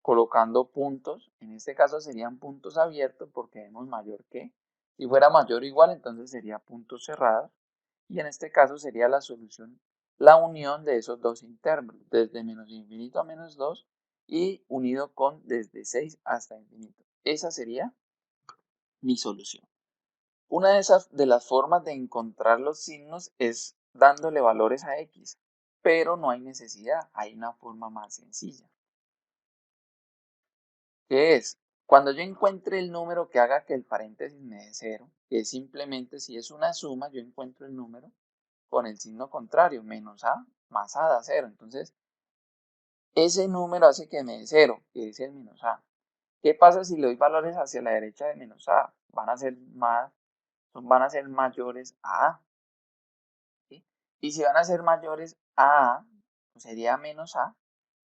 colocando puntos. En este caso serían puntos abiertos porque vemos mayor que. Si fuera mayor o igual, entonces sería puntos cerrados. Y en este caso sería la solución, la unión de esos dos intervalos, desde menos infinito a menos 2 y unido con desde 6 hasta infinito. Esa sería mi solución. Una de las formas de encontrar los signos es dándole valores a x, pero no hay necesidad, hay una forma más sencilla. ¿Qué es? Cuando yo encuentre el número que haga que el paréntesis me dé 0, que es simplemente si es una suma, yo encuentro el número con el signo contrario, menos a más a da 0. Entonces, ese número hace que me dé 0, que es el menos a. ¿Qué pasa si le doy valores hacia la derecha de menos a? Van a ser mayores a a. ¿Sí? Y si van a ser mayores a a, pues sería menos a,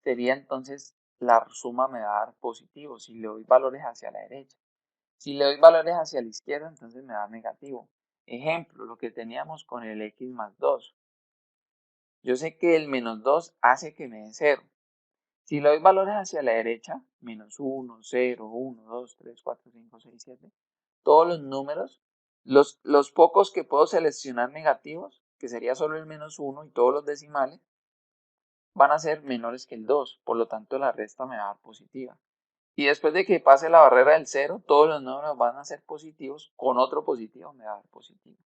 sería entonces la suma me va a dar positivo si le doy valores hacia la derecha. Si le doy valores hacia la izquierda, entonces me da negativo. Ejemplo, lo que teníamos con el x más 2. Yo sé que el menos 2 hace que me dé 0. Si le doy valores hacia la derecha, menos 1, 0, 1, 2, 3, 4, 5, 6, 7, todos los números, los pocos que puedo seleccionar negativos, que sería solo el menos 1 y todos los decimales, van a ser menores que el 2, por lo tanto la resta me va a dar positiva. Y después de que pase la barrera del 0, todos los números van a ser positivos, con otro positivo me va a dar positivo.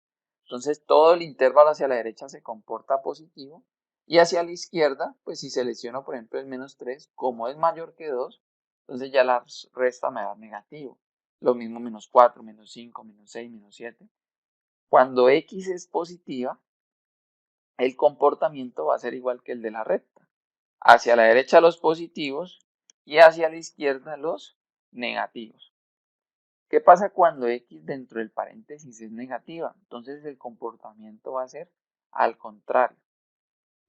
Entonces todo el intervalo hacia la derecha se comporta positivo y hacia la izquierda, pues si selecciono por ejemplo el menos 3, como es mayor que 2, entonces ya la resta me da negativo. Lo mismo menos 4, menos 5, menos 6, menos 7. Cuando x es positiva, el comportamiento va a ser igual que el de la recta. Hacia la derecha los positivos y hacia la izquierda los negativos. ¿Qué pasa cuando x dentro del paréntesis es negativa? Entonces el comportamiento va a ser al contrario.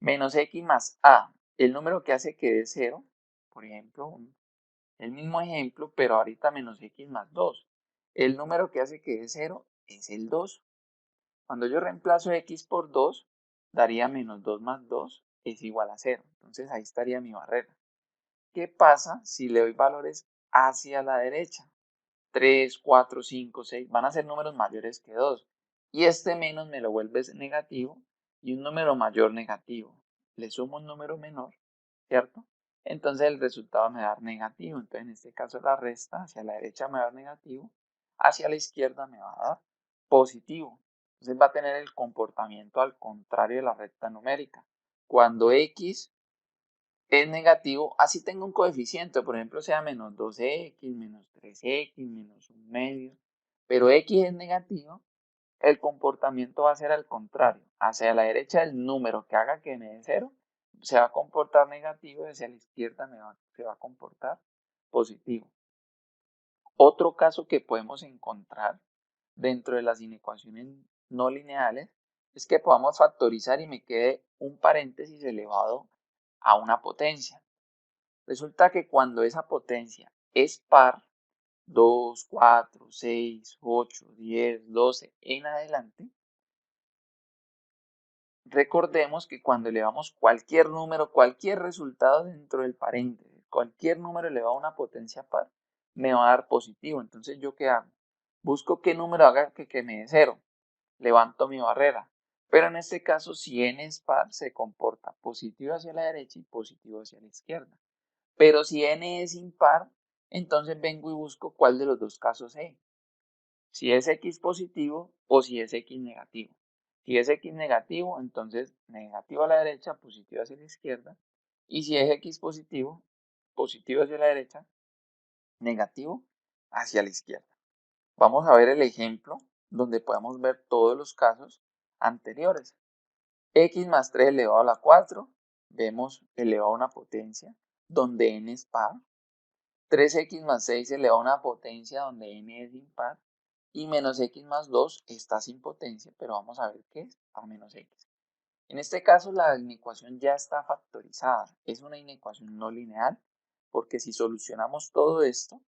Menos x más a, el número que hace que dé 0, por ejemplo, el mismo ejemplo, pero ahorita menos x más 2. El número que hace que dé 0 es el 2. Cuando yo reemplazo x por 2, daría menos 2 más 2 es igual a 0. Entonces ahí estaría mi barrera. ¿Qué pasa si le doy valores hacia la derecha? 3, 4, 5, 6, van a ser números mayores que 2. Y este menos me lo vuelves negativo y un número mayor negativo. Le sumo un número menor, ¿cierto? Entonces el resultado me va a dar negativo. Entonces en este caso la resta hacia la derecha me va a dar negativo, hacia la izquierda me va a dar positivo. Entonces va a tener el comportamiento al contrario de la recta numérica. Cuando x es negativo, así tengo un coeficiente, por ejemplo, sea menos 2x, menos 3x, menos 1 medio, pero x es negativo, el comportamiento va a ser al contrario. Hacia la derecha el número que haga que me dé 0 se va a comportar negativo y hacia la izquierda se va a comportar positivo. Otro caso que podemos encontrar dentro de las inecuaciones no lineales es que podamos factorizar y me quede un paréntesis elevado a una potencia. Resulta que cuando esa potencia es par, 2, 4, 6, 8, 10, 12 en adelante, recordemos que cuando elevamos cualquier número, cualquier resultado dentro del paréntesis, cualquier número elevado a una potencia par, me va a dar positivo. Entonces, ¿yo qué hago? Busco qué número haga que me dé 0. Levanto mi barrera. Pero en este caso, si n es par, se comporta positivo hacia la derecha y positivo hacia la izquierda. Pero si n es impar, entonces vengo y busco cuál de los dos casos es. si es x positivo o si es x negativo. Si es x negativo, entonces negativo a la derecha, positivo hacia la izquierda. Y si es x positivo, positivo hacia la derecha, negativo hacia la izquierda. Vamos a ver el ejemplo donde podemos ver todos los casos anteriores. X más 3 elevado a la 4, vemos elevado a una potencia donde n es par. 3x más 6 elevado a una potencia donde n es impar. Y menos x más 2 está sin potencia, pero vamos a ver qué es a menos x. En este caso la inecuación ya está factorizada. Es una inecuación no lineal, porque si solucionamos todo esto,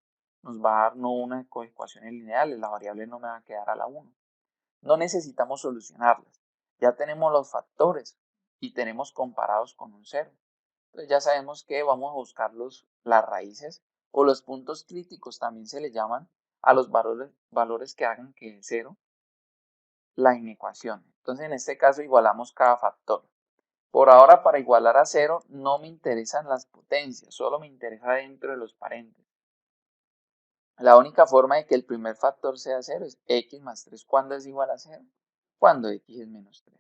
nos va a dar no una ecuaciones lineales, la variable no me va a quedar a la 1. No necesitamos solucionarlas. Ya tenemos los factores y tenemos comparados con un 0. Entonces ya sabemos que vamos a buscar las raíces o los puntos críticos, también se le llaman a los valores que hagan que de 0 la inecuación. Entonces en este caso igualamos cada factor. Por ahora, para igualar a 0 no me interesan las potencias, solo me interesa dentro de los paréntesis. La única forma de que el primer factor sea 0 es x más 3. ¿Cuándo es igual a 0? Cuando x es menos 3.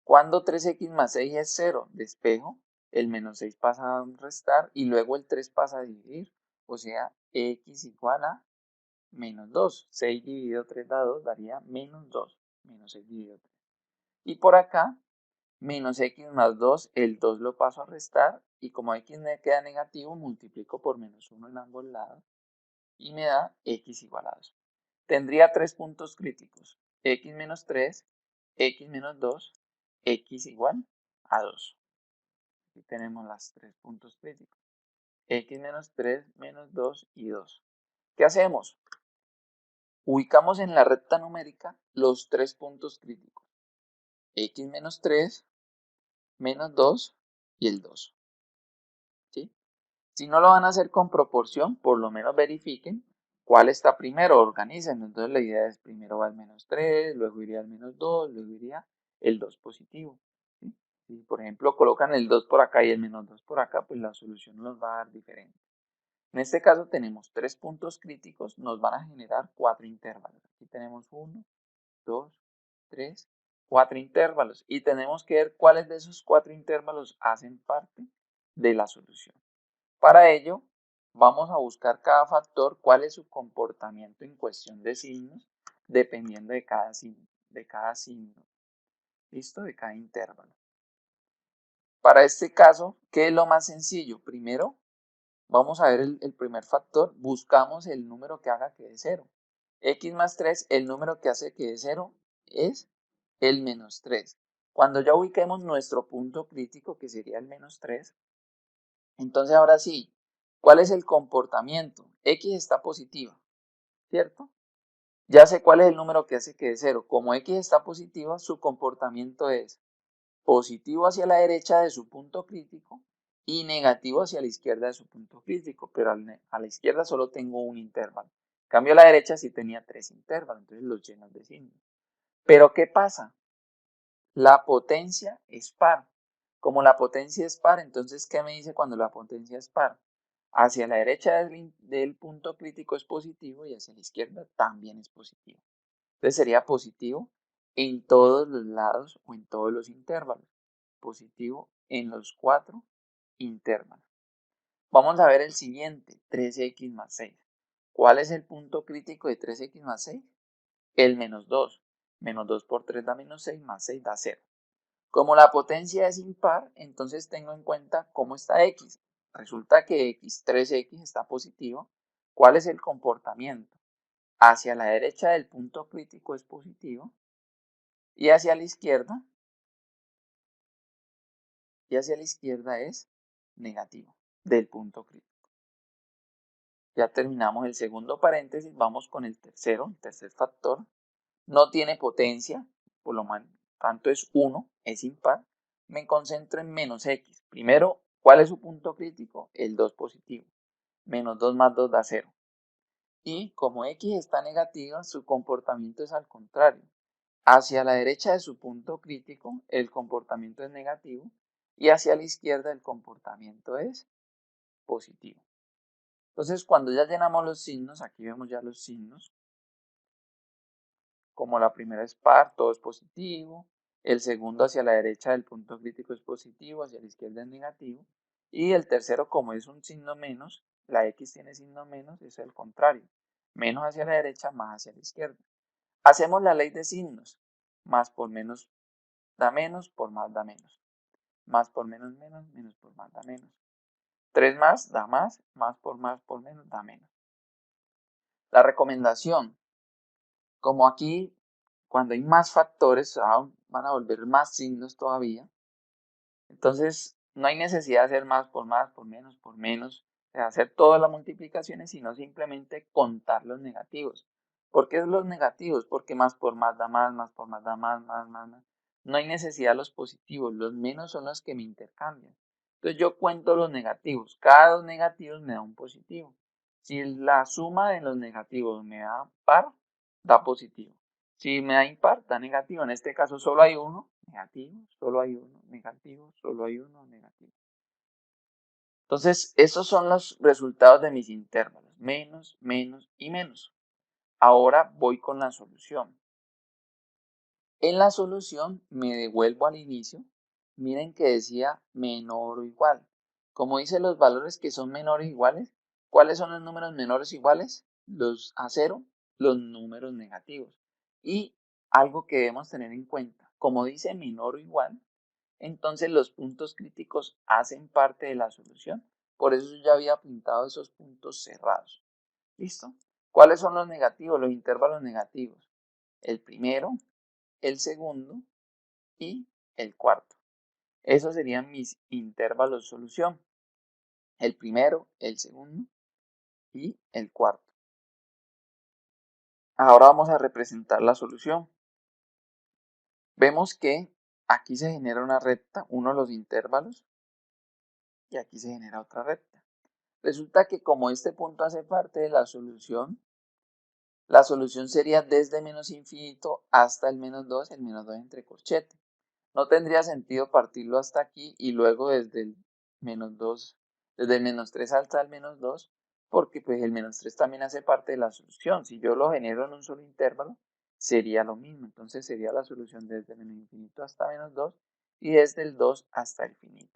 Cuando 3x más 6 es 0, despejo, el menos 6 pasa a restar y luego el 3 pasa a dividir, o sea, x igual a menos 2. 6 dividido 3 da 2, daría menos 2, menos 6 dividido 3. Y por acá, menos x más 2, el 2 lo paso a restar y como x me queda negativo, multiplico por menos 1 en ambos lados y me da x igual a 2. Tendría tres puntos críticos, x menos 3, x menos 2, x igual a 2. Aquí tenemos los tres puntos críticos, x menos 3, menos 2 y 2. ¿Qué hacemos? Ubicamos en la recta numérica los tres puntos críticos, x menos 3, menos 2 y el 2. ¿Sí? Si no lo van a hacer con proporción, por lo menos verifiquen cuál está primero, organicen. Entonces la idea es primero va el menos 3, luego iría el menos 2, luego iría el 2 positivo. ¿Sí? Si por ejemplo colocan el 2 por acá y el menos 2 por acá, pues la solución nos va a dar diferente. En este caso tenemos tres puntos críticos, nos van a generar cuatro intervalos. Aquí tenemos 1, 2, 3, 4 intervalos y tenemos que ver cuáles de esos cuatro intervalos hacen parte de la solución. Para ello, vamos a buscar cada factor, cuál es su comportamiento en cuestión de signos, dependiendo de cada signo, ¿listo? De cada intervalo. Para este caso, ¿qué es lo más sencillo? Primero, vamos a ver el primer factor, buscamos el número que haga que dé 0. X más 3, el número que hace que dé 0 es el menos 3. Cuando ya ubiquemos nuestro punto crítico, que sería el menos 3, entonces ahora sí, ¿cuál es el comportamiento? X está positiva, ¿cierto? Ya sé cuál es el número que hace que dé 0. Como X está positiva, su comportamiento es positivo hacia la derecha de su punto crítico y negativo hacia la izquierda de su punto crítico, pero a la izquierda solo tengo un intervalo. En cambio a la derecha sí tenía tres intervalos, entonces los llenos de signos. Pero ¿qué pasa? La potencia es par. Como la potencia es par, entonces, ¿qué me dice cuando la potencia es par? Hacia la derecha del punto crítico es positivo y hacia la izquierda también es positivo. Entonces sería positivo en todos los lados o en todos los intervalos. Positivo en los cuatro intervalos. Vamos a ver el siguiente, 3x más 6. ¿Cuál es el punto crítico de 3x más 6? El menos 2. Menos 2 por 3 da menos 6, más 6 da 0. Como la potencia es impar, entonces tengo en cuenta cómo está x. Resulta que x, 3x está positivo. ¿Cuál es el comportamiento? Hacia la derecha del punto crítico es positivo y hacia la izquierda es negativo del punto crítico. Ya terminamos el segundo paréntesis, vamos con el tercer factor. No tiene potencia, por lo tanto es 1, es impar. Me concentro en menos x. Primero, ¿cuál es su punto crítico? El 2 positivo. Menos 2 más 2 da 0. Y como x está negativa, su comportamiento es al contrario. Hacia la derecha de su punto crítico, el comportamiento es negativo. Y hacia la izquierda, el comportamiento es positivo. Entonces, cuando ya llenamos los signos, aquí vemos ya los signos, como la primera es par, todo es positivo, el segundo hacia la derecha del punto crítico es positivo, hacia la izquierda es negativo, y el tercero, como es un signo menos, la X tiene signo menos, es el contrario, menos hacia la derecha, más hacia la izquierda. Hacemos la ley de signos, más por menos da menos, por más da menos, más por menos menos, menos por más da menos. 3 más da más por menos da menos. La recomendación, como aquí cuando hay más factores van a volver más signos todavía, entonces no hay necesidad de hacer más, por menos, de hacer todas las multiplicaciones, sino simplemente contar los negativos. ¿Por qué los negativos? Porque más por más da más por más da más. No hay necesidad de los positivos, los menos son los que me intercambian. Entonces yo cuento los negativos, cada dos negativos me da un positivo. Si la suma de los negativos me da par, da positivo. Si me da impar, da negativo. En este caso solo hay uno, negativo, solo hay uno, negativo, solo hay uno, negativo. Entonces, esos son los resultados de mis intervalos. Menos, menos y menos. Ahora voy con la solución. En la solución me devuelvo al inicio. Miren que decía menor o igual. Como dice los valores que son menores o iguales, ¿cuáles son los números menores o iguales? Los a cero, los números negativos. Y algo que debemos tener en cuenta, como dice menor o igual, entonces los puntos críticos hacen parte de la solución. Por eso yo ya había pintado esos puntos cerrados. ¿Listo? ¿Cuáles son los negativos, los intervalos negativos? El primero, el segundo y el cuarto. Esos serían mis intervalos de solución. El primero, el segundo y el cuarto. Ahora vamos a representar la solución. Vemos que aquí se genera una recta, uno de los intervalos, y aquí se genera otra recta. Resulta que como este punto hace parte de la solución sería desde menos infinito hasta el menos 2 entre corchete. No tendría sentido partirlo hasta aquí y luego desde el menos 2, desde el menos 3 hasta el menos 2, porque pues el menos 3 también hace parte de la solución. Si yo lo genero en un solo intervalo, sería lo mismo. Entonces sería la solución desde menos infinito hasta menos 2 y desde el 2 hasta el finito.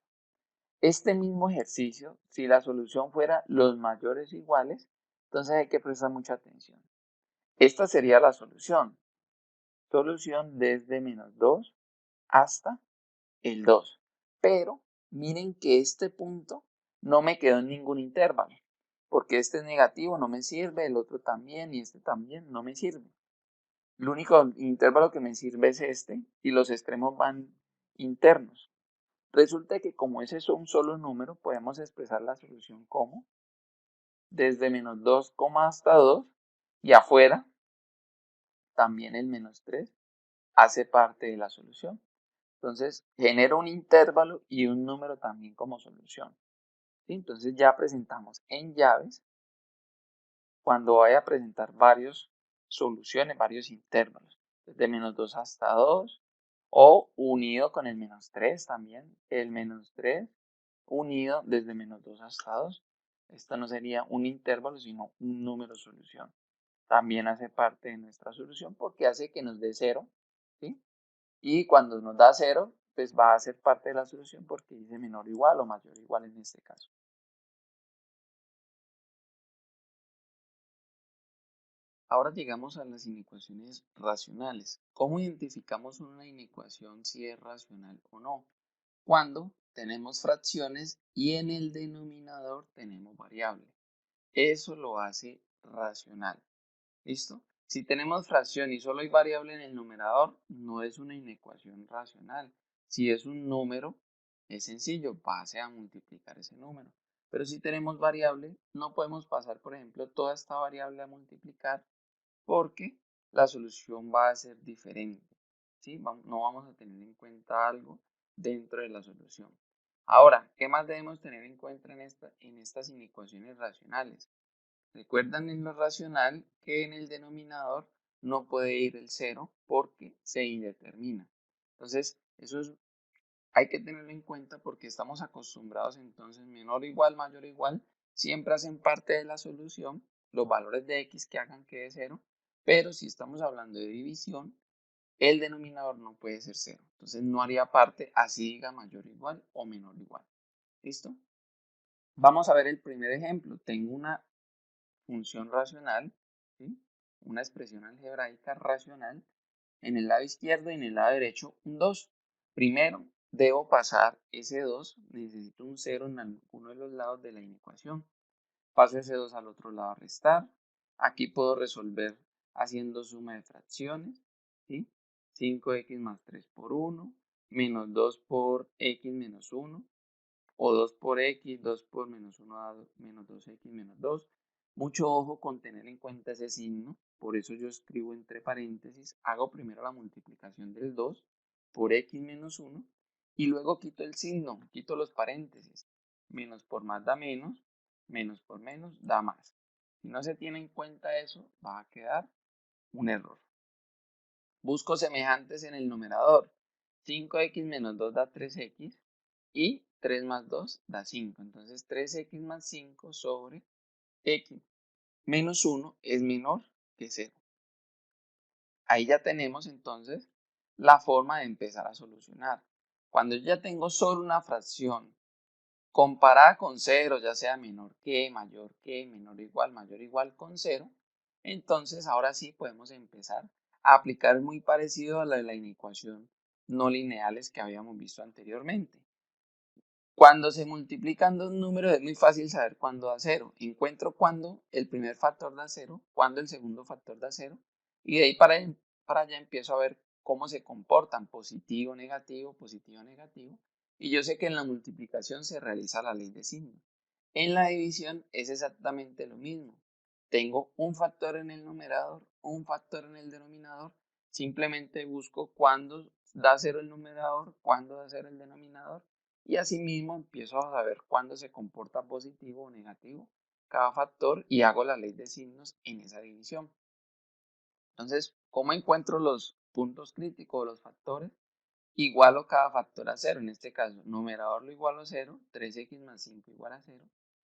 Este mismo ejercicio, si la solución fuera los mayores o iguales, entonces hay que prestar mucha atención. Esta sería la solución. Solución desde menos 2 hasta el 2. Pero miren que este punto no me quedó en ningún intervalo, porque este es negativo, no me sirve, el otro también y este también no me sirve. El único intervalo que me sirve es este y los extremos van internos. Resulta que como ese es un solo número, podemos expresar la solución como desde menos 2, hasta 2 y afuera también el menos 3 hace parte de la solución. Entonces genero un intervalo y un número también como solución. ¿Sí? Entonces ya presentamos en llaves cuando vaya a presentar varias soluciones, varios intervalos, desde menos 2 hasta 2 o unido con el menos 3 también, el menos 3 unido desde menos 2 hasta 2. Esto no sería un intervalo, sino un número solución. También hace parte de nuestra solución porque hace que nos dé 0, ¿sí? Y cuando nos da 0, pues va a ser parte de la solución porque dice menor o igual o mayor o igual en este caso. Ahora llegamos a las inecuaciones racionales. ¿Cómo identificamos una inecuación si es racional o no? Cuando tenemos fracciones y en el denominador tenemos variable. Eso lo hace racional. ¿Listo? Si tenemos fracción y solo hay variable en el numerador, no es una inecuación racional. Si es un número, es sencillo, pase a multiplicar ese número. Pero si tenemos variable, no podemos pasar, por ejemplo, toda esta variable a multiplicar porque la solución va a ser diferente. ¿Sí? No vamos a tener en cuenta algo dentro de la solución. Ahora, ¿qué más debemos tener en cuenta en estas inecuaciones racionales? Recuerdan en lo racional que en el denominador no puede ir el 0 porque se indetermina. Entonces, hay que tenerlo en cuenta porque estamos acostumbrados entonces menor o igual, mayor o igual, siempre hacen parte de la solución los valores de x que hagan que de 0 Pero si estamos hablando de división, el denominador no puede ser 0. Entonces no haría parte, así diga mayor o igual o menor o igual. ¿Listo? Vamos a ver el primer ejemplo. Tengo una función racional, ¿sí? Una expresión algebraica racional. En el lado izquierdo y en el lado derecho un 2. Primero debo pasar ese 2, necesito un 0 en alguno de los lados de la inecuación. Paso ese 2 al otro lado a restar. Aquí puedo resolver haciendo suma de fracciones, ¿sí? 5x más 3 por 1, menos 2 por x menos 1, o 2 por x, 2 por menos 1 da menos 2x menos 2. Mucho ojo con tener en cuenta ese signo, por eso yo escribo entre paréntesis, hago primero la multiplicación del 2 por x menos 1 y luego quito el signo, quito los paréntesis. Menos por más da menos por menos da más. Si no se tiene en cuenta eso, va a quedar un error. Busco semejantes en el numerador. 5x menos 2 da 3x y 3 más 2 da 5. Entonces 3x más 5 sobre x menos 1 es menor que 0. Ahí ya tenemos entonces la forma de empezar a solucionar. Cuando yo ya tengo solo una fracción comparada con 0, ya sea menor que, mayor que, menor o igual, mayor o igual con 0, entonces ahora sí podemos empezar a aplicar muy parecido a la de la inecuación no lineales que habíamos visto anteriormente. Cuando se multiplican dos números es muy fácil saber cuándo da 0. Encuentro cuándo el primer factor da 0, cuándo el segundo factor da 0 y de ahí para allá empiezo a ver cómo se comportan positivo, negativo, positivo, negativo. Y yo sé que en la multiplicación se realiza la ley de signos. En la división es exactamente lo mismo. Tengo un factor en el numerador, un factor en el denominador. Simplemente busco cuándo da 0 el numerador, cuándo da 0 el denominador y asimismo empiezo a saber cuándo se comporta positivo o negativo cada factor y hago la ley de signos en esa división. Entonces, ¿cómo encuentro los puntos críticos o los factores? Igualo cada factor a 0. En este caso, numerador lo igualo a 0, 3x más 5 igual a 0.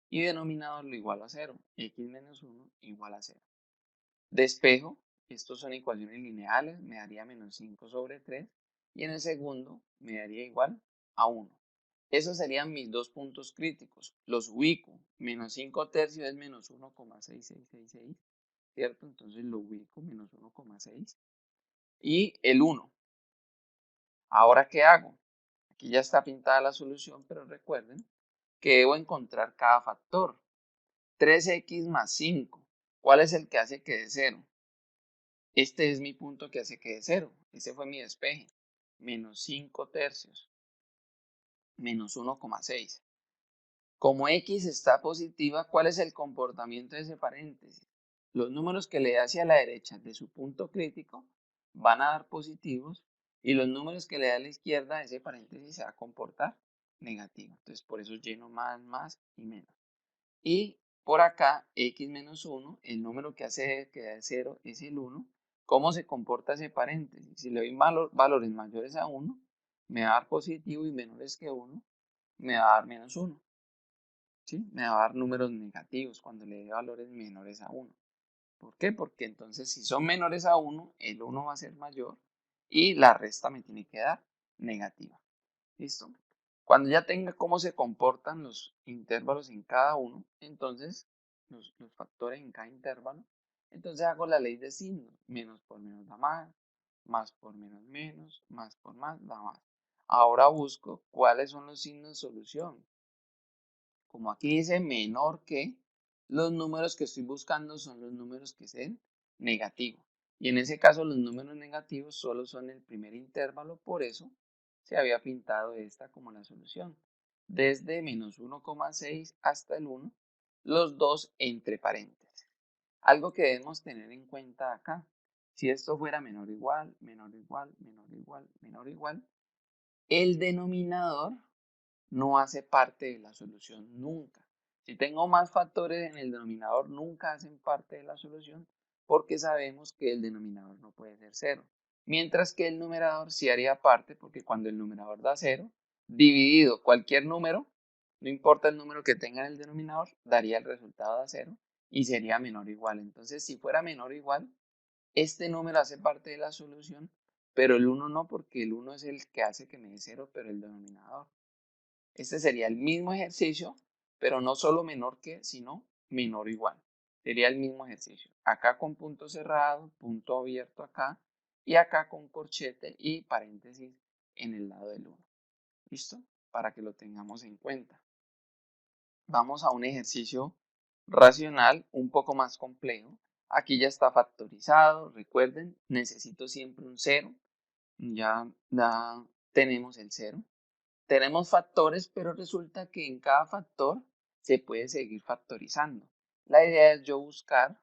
Y denominador lo igualo a 0, x menos 1 igual a 0. Despejo, estos son ecuaciones lineales, me daría menos 5 sobre 3. Y en el segundo me daría igual a 1. Esos serían mis dos puntos críticos. Los ubico. Menos 5 tercios es menos 1,6666, ¿cierto? Entonces lo ubico, menos 1,6. Y el 1. ¿Ahora qué hago? Aquí ya está pintada la solución, pero recuerden que debo encontrar cada factor. 3x más 5. ¿Cuál es el que hace que dé 0? Este es mi punto que hace que dé 0. Ese fue mi despeje. Menos 5 tercios. Menos 1,6. Como x está positiva, ¿cuál es el comportamiento de ese paréntesis? Los números que le dé hacia la derecha de su punto crítico van a dar positivos y los números que le da a la izquierda, ese paréntesis se va a comportar negativo. Entonces por eso lleno más y menos. Y por acá, x menos 1, el número que hace que da 0 es el 1. ¿Cómo se comporta ese paréntesis? Si le doy valores mayores a 1, me va a dar positivo y menores que 1, me va a dar menos 1. ¿Sí? Me va a dar números negativos cuando le dé valores menores a 1. ¿Por qué? Porque entonces si son menores a 1, el 1 va a ser mayor y la resta me tiene que dar negativa. ¿Listo? Cuando ya tenga cómo se comportan los intervalos en cada uno, entonces los factores en cada intervalo, entonces hago la ley de signos. Menos por menos da más por menos, más por más da más. Ahora busco cuáles son los signos de solución. Como aquí dice menor que, los números que estoy buscando son los números que sean negativos. Y en ese caso los números negativos solo son el primer intervalo, por eso se había pintado esta como la solución. Desde menos 1,6 hasta el 1, los dos entre paréntesis. Algo que debemos tener en cuenta acá, si esto fuera menor o igual, menor o igual, menor o igual, menor o igual, el denominador no hace parte de la solución nunca. Si tengo más factores en el denominador, nunca hacen parte de la solución porque sabemos que el denominador no puede ser 0. Mientras que el numerador sí haría parte porque cuando el numerador da 0, dividido cualquier número, no importa el número que tenga en el denominador, daría el resultado de 0 y sería menor o igual. Entonces, si fuera menor o igual, Este número hace parte de la solución, pero el 1 no, porque el 1 es el que hace que me dé 0, pero el denominador. Este sería el mismo ejercicio, pero no solo menor que, sino menor o igual. Sería el mismo ejercicio. Acá con punto cerrado, punto abierto acá, y acá con corchete y paréntesis en el lado del 1. ¿Listo? Para que lo tengamos en cuenta. Vamos a un ejercicio racional un poco más complejo. Aquí ya está factorizado. Recuerden, necesito siempre un 0. Ya tenemos el 0. Tenemos factores, pero resulta que en cada factor se puede seguir factorizando. La idea es yo buscar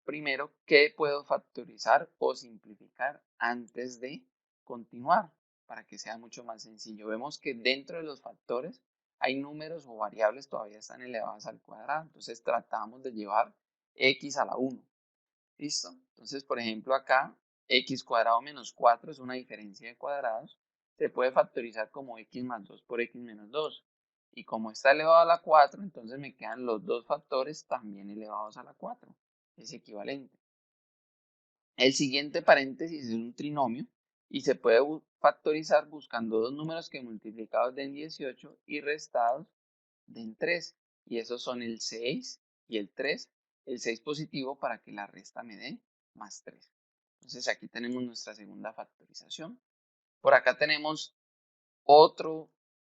primero qué puedo factorizar o simplificar antes de continuar para que sea mucho más sencillo. Vemos que dentro de los factores hay números o variables todavía están elevadas al cuadrado. Entonces tratamos de llevar x a la 1. ¿Listo? Entonces, por ejemplo, acá x cuadrado menos 4 es una diferencia de cuadrados. Se puede factorizar como x más 2 por x menos 2. Y como está elevado a la 4, entonces me quedan los dos factores también elevados a la 4. Es equivalente. El siguiente paréntesis es un trinomio y se puede factorizar buscando dos números que multiplicados den 18 y restados den 3. Y esos son el 6 y el 3. El 6 positivo para que la resta me dé más 3. Entonces aquí tenemos nuestra segunda factorización. Por acá tenemos otro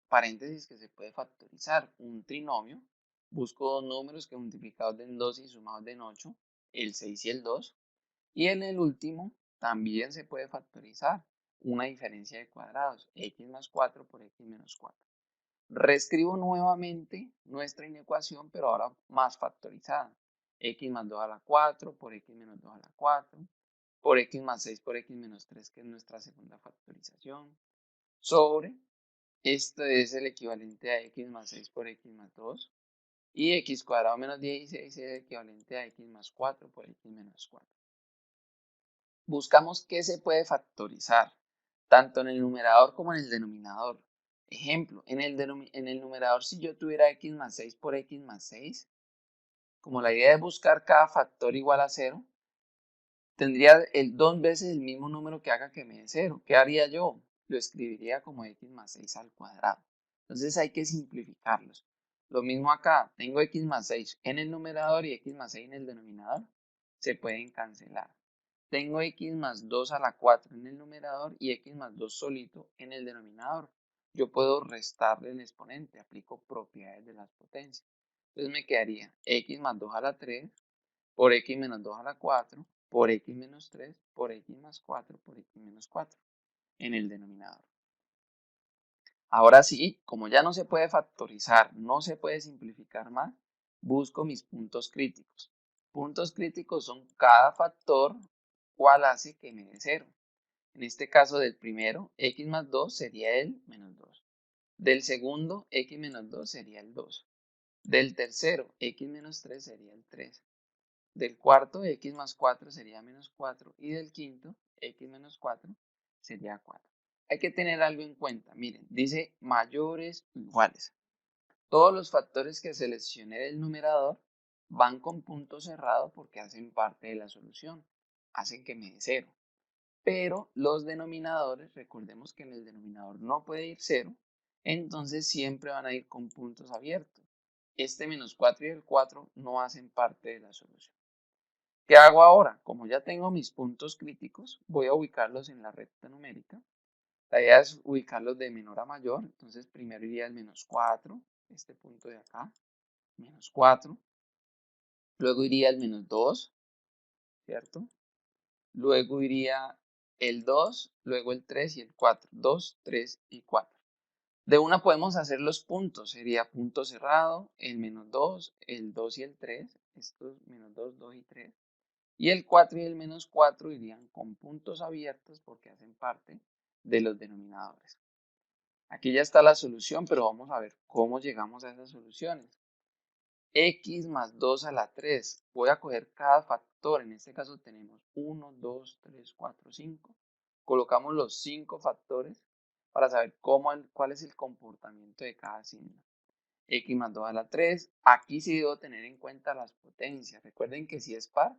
paréntesis que se puede factorizar, un trinomio. Busco dos números que multiplicados den 12 y sumados den 8, el 6 y el 2. Y en el último también se puede factorizar una diferencia de cuadrados, x más 4 por x menos 4. Reescribo nuevamente nuestra inecuación, pero ahora más factorizada. X más 2 a la 4 por x menos 2 a la 4, por x más 6 por x menos 3, que es nuestra segunda factorización, sobre, esto es el equivalente a x más 6 por x más 2, y x cuadrado menos 16 es el equivalente a x más 4 por x menos 4. Buscamos qué se puede factorizar, tanto en el numerador como en el denominador. Ejemplo, en el numerador, si yo tuviera x más 6 por x más 6, como la idea es buscar cada factor igual a 0, tendría dos veces el mismo número que haga que me dé 0. ¿Qué haría yo? Lo escribiría como x más 6 al cuadrado. Entonces hay que simplificarlos. Lo mismo acá, tengo x más 6 en el numerador y x más 6 en el denominador. Se pueden cancelar. Tengo x más 2 a la 4 en el numerador y x más 2 solito en el denominador. Yo puedo restarle el exponente, aplico propiedades de las potencias. Entonces me quedaría x más 2 a la 3 por x menos 2 a la 4 por x menos 3 por x más 4 por x menos 4 en el denominador. Ahora sí, como ya no se puede factorizar, no se puede simplificar más, busco mis puntos críticos. Puntos críticos son cada factor cual hace que me dé 0. En este caso del primero, x más 2 sería el menos 2. Del segundo, x menos 2 sería el 2. Del tercero, x menos 3 sería el 3. Del cuarto, x más 4 sería menos 4. Y del quinto, x menos 4 sería 4. Hay que tener algo en cuenta. Miren, dice mayores iguales. Todos los factores que seleccioné del numerador van con punto cerrado porque hacen parte de la solución. Hacen que me dé 0. Pero los denominadores, recordemos que en el denominador no puede ir 0. Entonces siempre van a ir con puntos abiertos. Este menos 4 y el 4 no hacen parte de la solución. ¿Qué hago ahora? Como ya tengo mis puntos críticos, voy a ubicarlos en la recta numérica. La idea es ubicarlos de menor a mayor. Entonces primero iría el menos 4, este punto de acá, menos 4. Luego iría el menos 2, ¿cierto? Luego iría el 2, luego el 3 y el 4. 2, 3 y 4. De una podemos hacer los puntos. Sería punto cerrado, el menos 2, el 2 y el 3. Estos menos 2, 2 y 3. Y el 4 y el menos 4 irían con puntos abiertos porque hacen parte de los denominadores. Aquí ya está la solución, pero vamos a ver cómo llegamos a esas soluciones. X más 2 a la 3. Voy a coger cada factor. En este caso tenemos 1, 2, 3, 4, 5. Colocamos los 5 factores para saber cuál es el comportamiento de cada signo. X más 2 a la 3. Aquí sí debo tener en cuenta las potencias. Recuerden que si es par,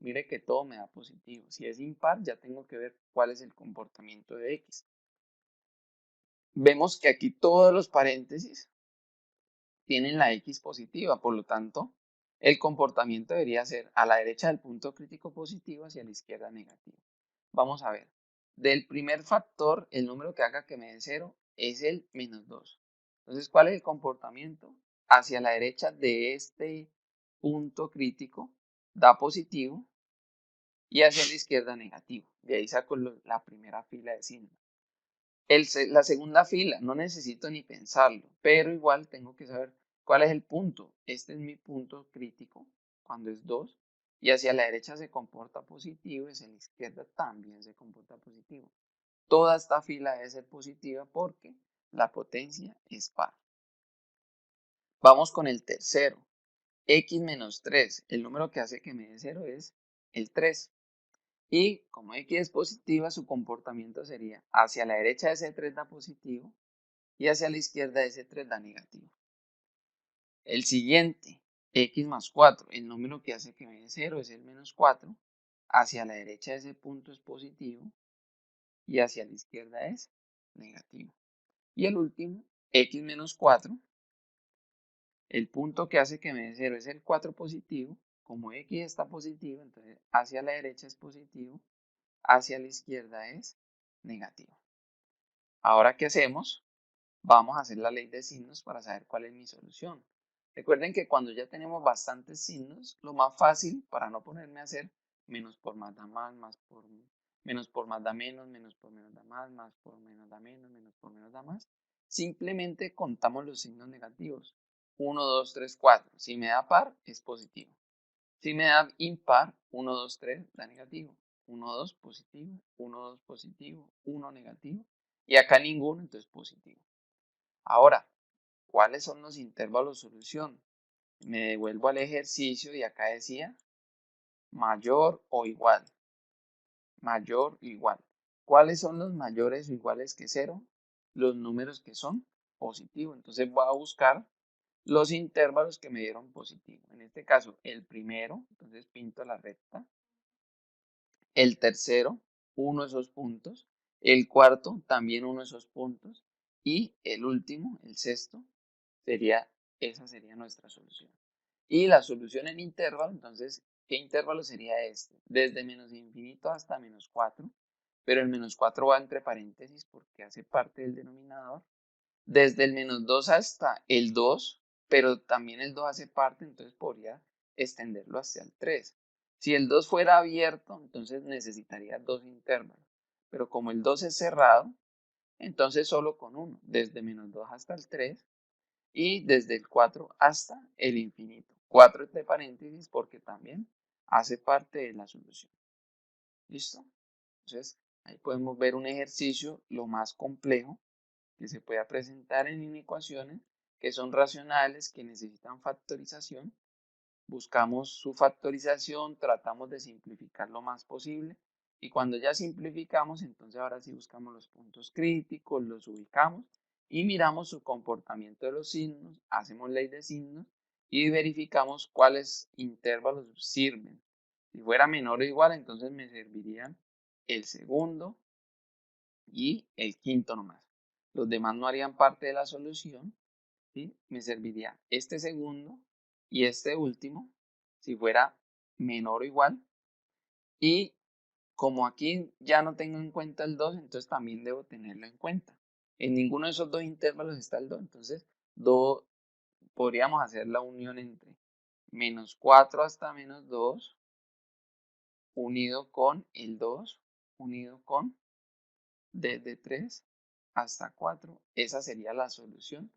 Mire que todo me da positivo. Si es impar, ya tengo que ver cuál es el comportamiento de X. Vemos que aquí todos los paréntesis tienen la X positiva, por lo tanto, el comportamiento debería ser a la derecha del punto crítico positivo, hacia la izquierda negativo. Vamos a ver. Del primer factor, el número que haga que me dé 0 es el -2. Entonces, ¿cuál es el comportamiento? Hacia la derecha de este punto crítico da positivo y hacia la izquierda negativo. De ahí saco la primera fila de signos. La segunda fila, no necesito ni pensarlo, pero igual tengo que saber cuál es el punto. Este es mi punto crítico cuando es 2 y hacia la derecha se comporta positivo y hacia la izquierda también se comporta positivo. Toda esta fila debe ser positiva porque la potencia es par. Vamos con el tercero. X menos 3. El número que hace que me dé 0 es el 3. Y como X es positiva, su comportamiento sería hacia la derecha ese 3 da positivo y hacia la izquierda ese 3 da negativo. El siguiente, X más 4. El número que hace que me dé 0 es el menos 4. Hacia la derecha ese punto es positivo y hacia la izquierda es negativo. Y el último, X menos 4. El punto que hace que me dé 0 es el 4 positivo. Como X está positivo, entonces hacia la derecha es positivo, hacia la izquierda es negativo. Ahora, ¿qué hacemos? Vamos a hacer la ley de signos para saber cuál es mi solución. Recuerden que cuando ya tenemos bastantes signos, lo más fácil para no ponerme a hacer menos por más da más, más por menos por más da menos por menos da más por menos da menos por menos da más, simplemente contamos los signos negativos. 1, 2, 3, 4. Si me da par, es positivo. Si me da impar, 1, 2, 3 da negativo. 1, 2 positivo, 1, 2 positivo, 1 negativo. Y acá ninguno, entonces positivo. Ahora, ¿cuáles son los intervalos de solución? Me devuelvo al ejercicio y acá decía mayor o igual. Mayor o igual. ¿Cuáles son los mayores o iguales que 0? Los números que son positivos. Entonces voy a buscar los intervalos que me dieron positivo. En este caso, el primero, entonces pinto la recta. El tercero, uno de esos puntos. El cuarto, también uno de esos puntos. Y el último, el sexto, esa sería nuestra solución. Y la solución en intervalo, entonces, ¿qué intervalo sería este? Desde menos infinito hasta menos 4, pero el menos 4 va entre paréntesis porque hace parte del denominador. Desde el menos 2 hasta el 2, pero también el 2 hace parte, entonces podría extenderlo hacia el 3. Si el 2 fuera abierto, entonces necesitaría dos intervalos, pero como el 2 es cerrado, entonces solo con uno, desde menos 2 hasta el 3 y desde el 4 hasta el infinito. 4 entre paréntesis porque también hace parte de la solución. ¿Listo? Entonces, ahí podemos ver un ejercicio lo más complejo que se pueda presentar en inecuaciones que son racionales, que necesitan factorización. Buscamos su factorización, tratamos de simplificar lo más posible y cuando ya simplificamos, entonces ahora sí buscamos los puntos críticos, los ubicamos y miramos su comportamiento de los signos, hacemos ley de signos y verificamos cuáles intervalos sirven. Si fuera menor o igual, entonces me servirían el segundo y el quinto nomás. Los demás no harían parte de la solución. ¿Sí? Me serviría este segundo y este último si fuera menor o igual. Y como aquí ya no tengo en cuenta el 2, entonces también debo tenerlo en cuenta. En ninguno de esos dos intervalos está el 2, entonces podríamos hacer la unión entre menos 4 hasta menos 2 unido con el 2 unido con desde 3 hasta 4. Esa sería la solución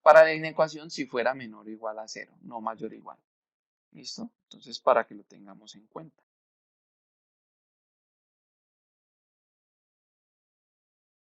para la inecuación si fuera menor o igual a 0, no mayor o igual. ¿Listo? Entonces, para que lo tengamos en cuenta.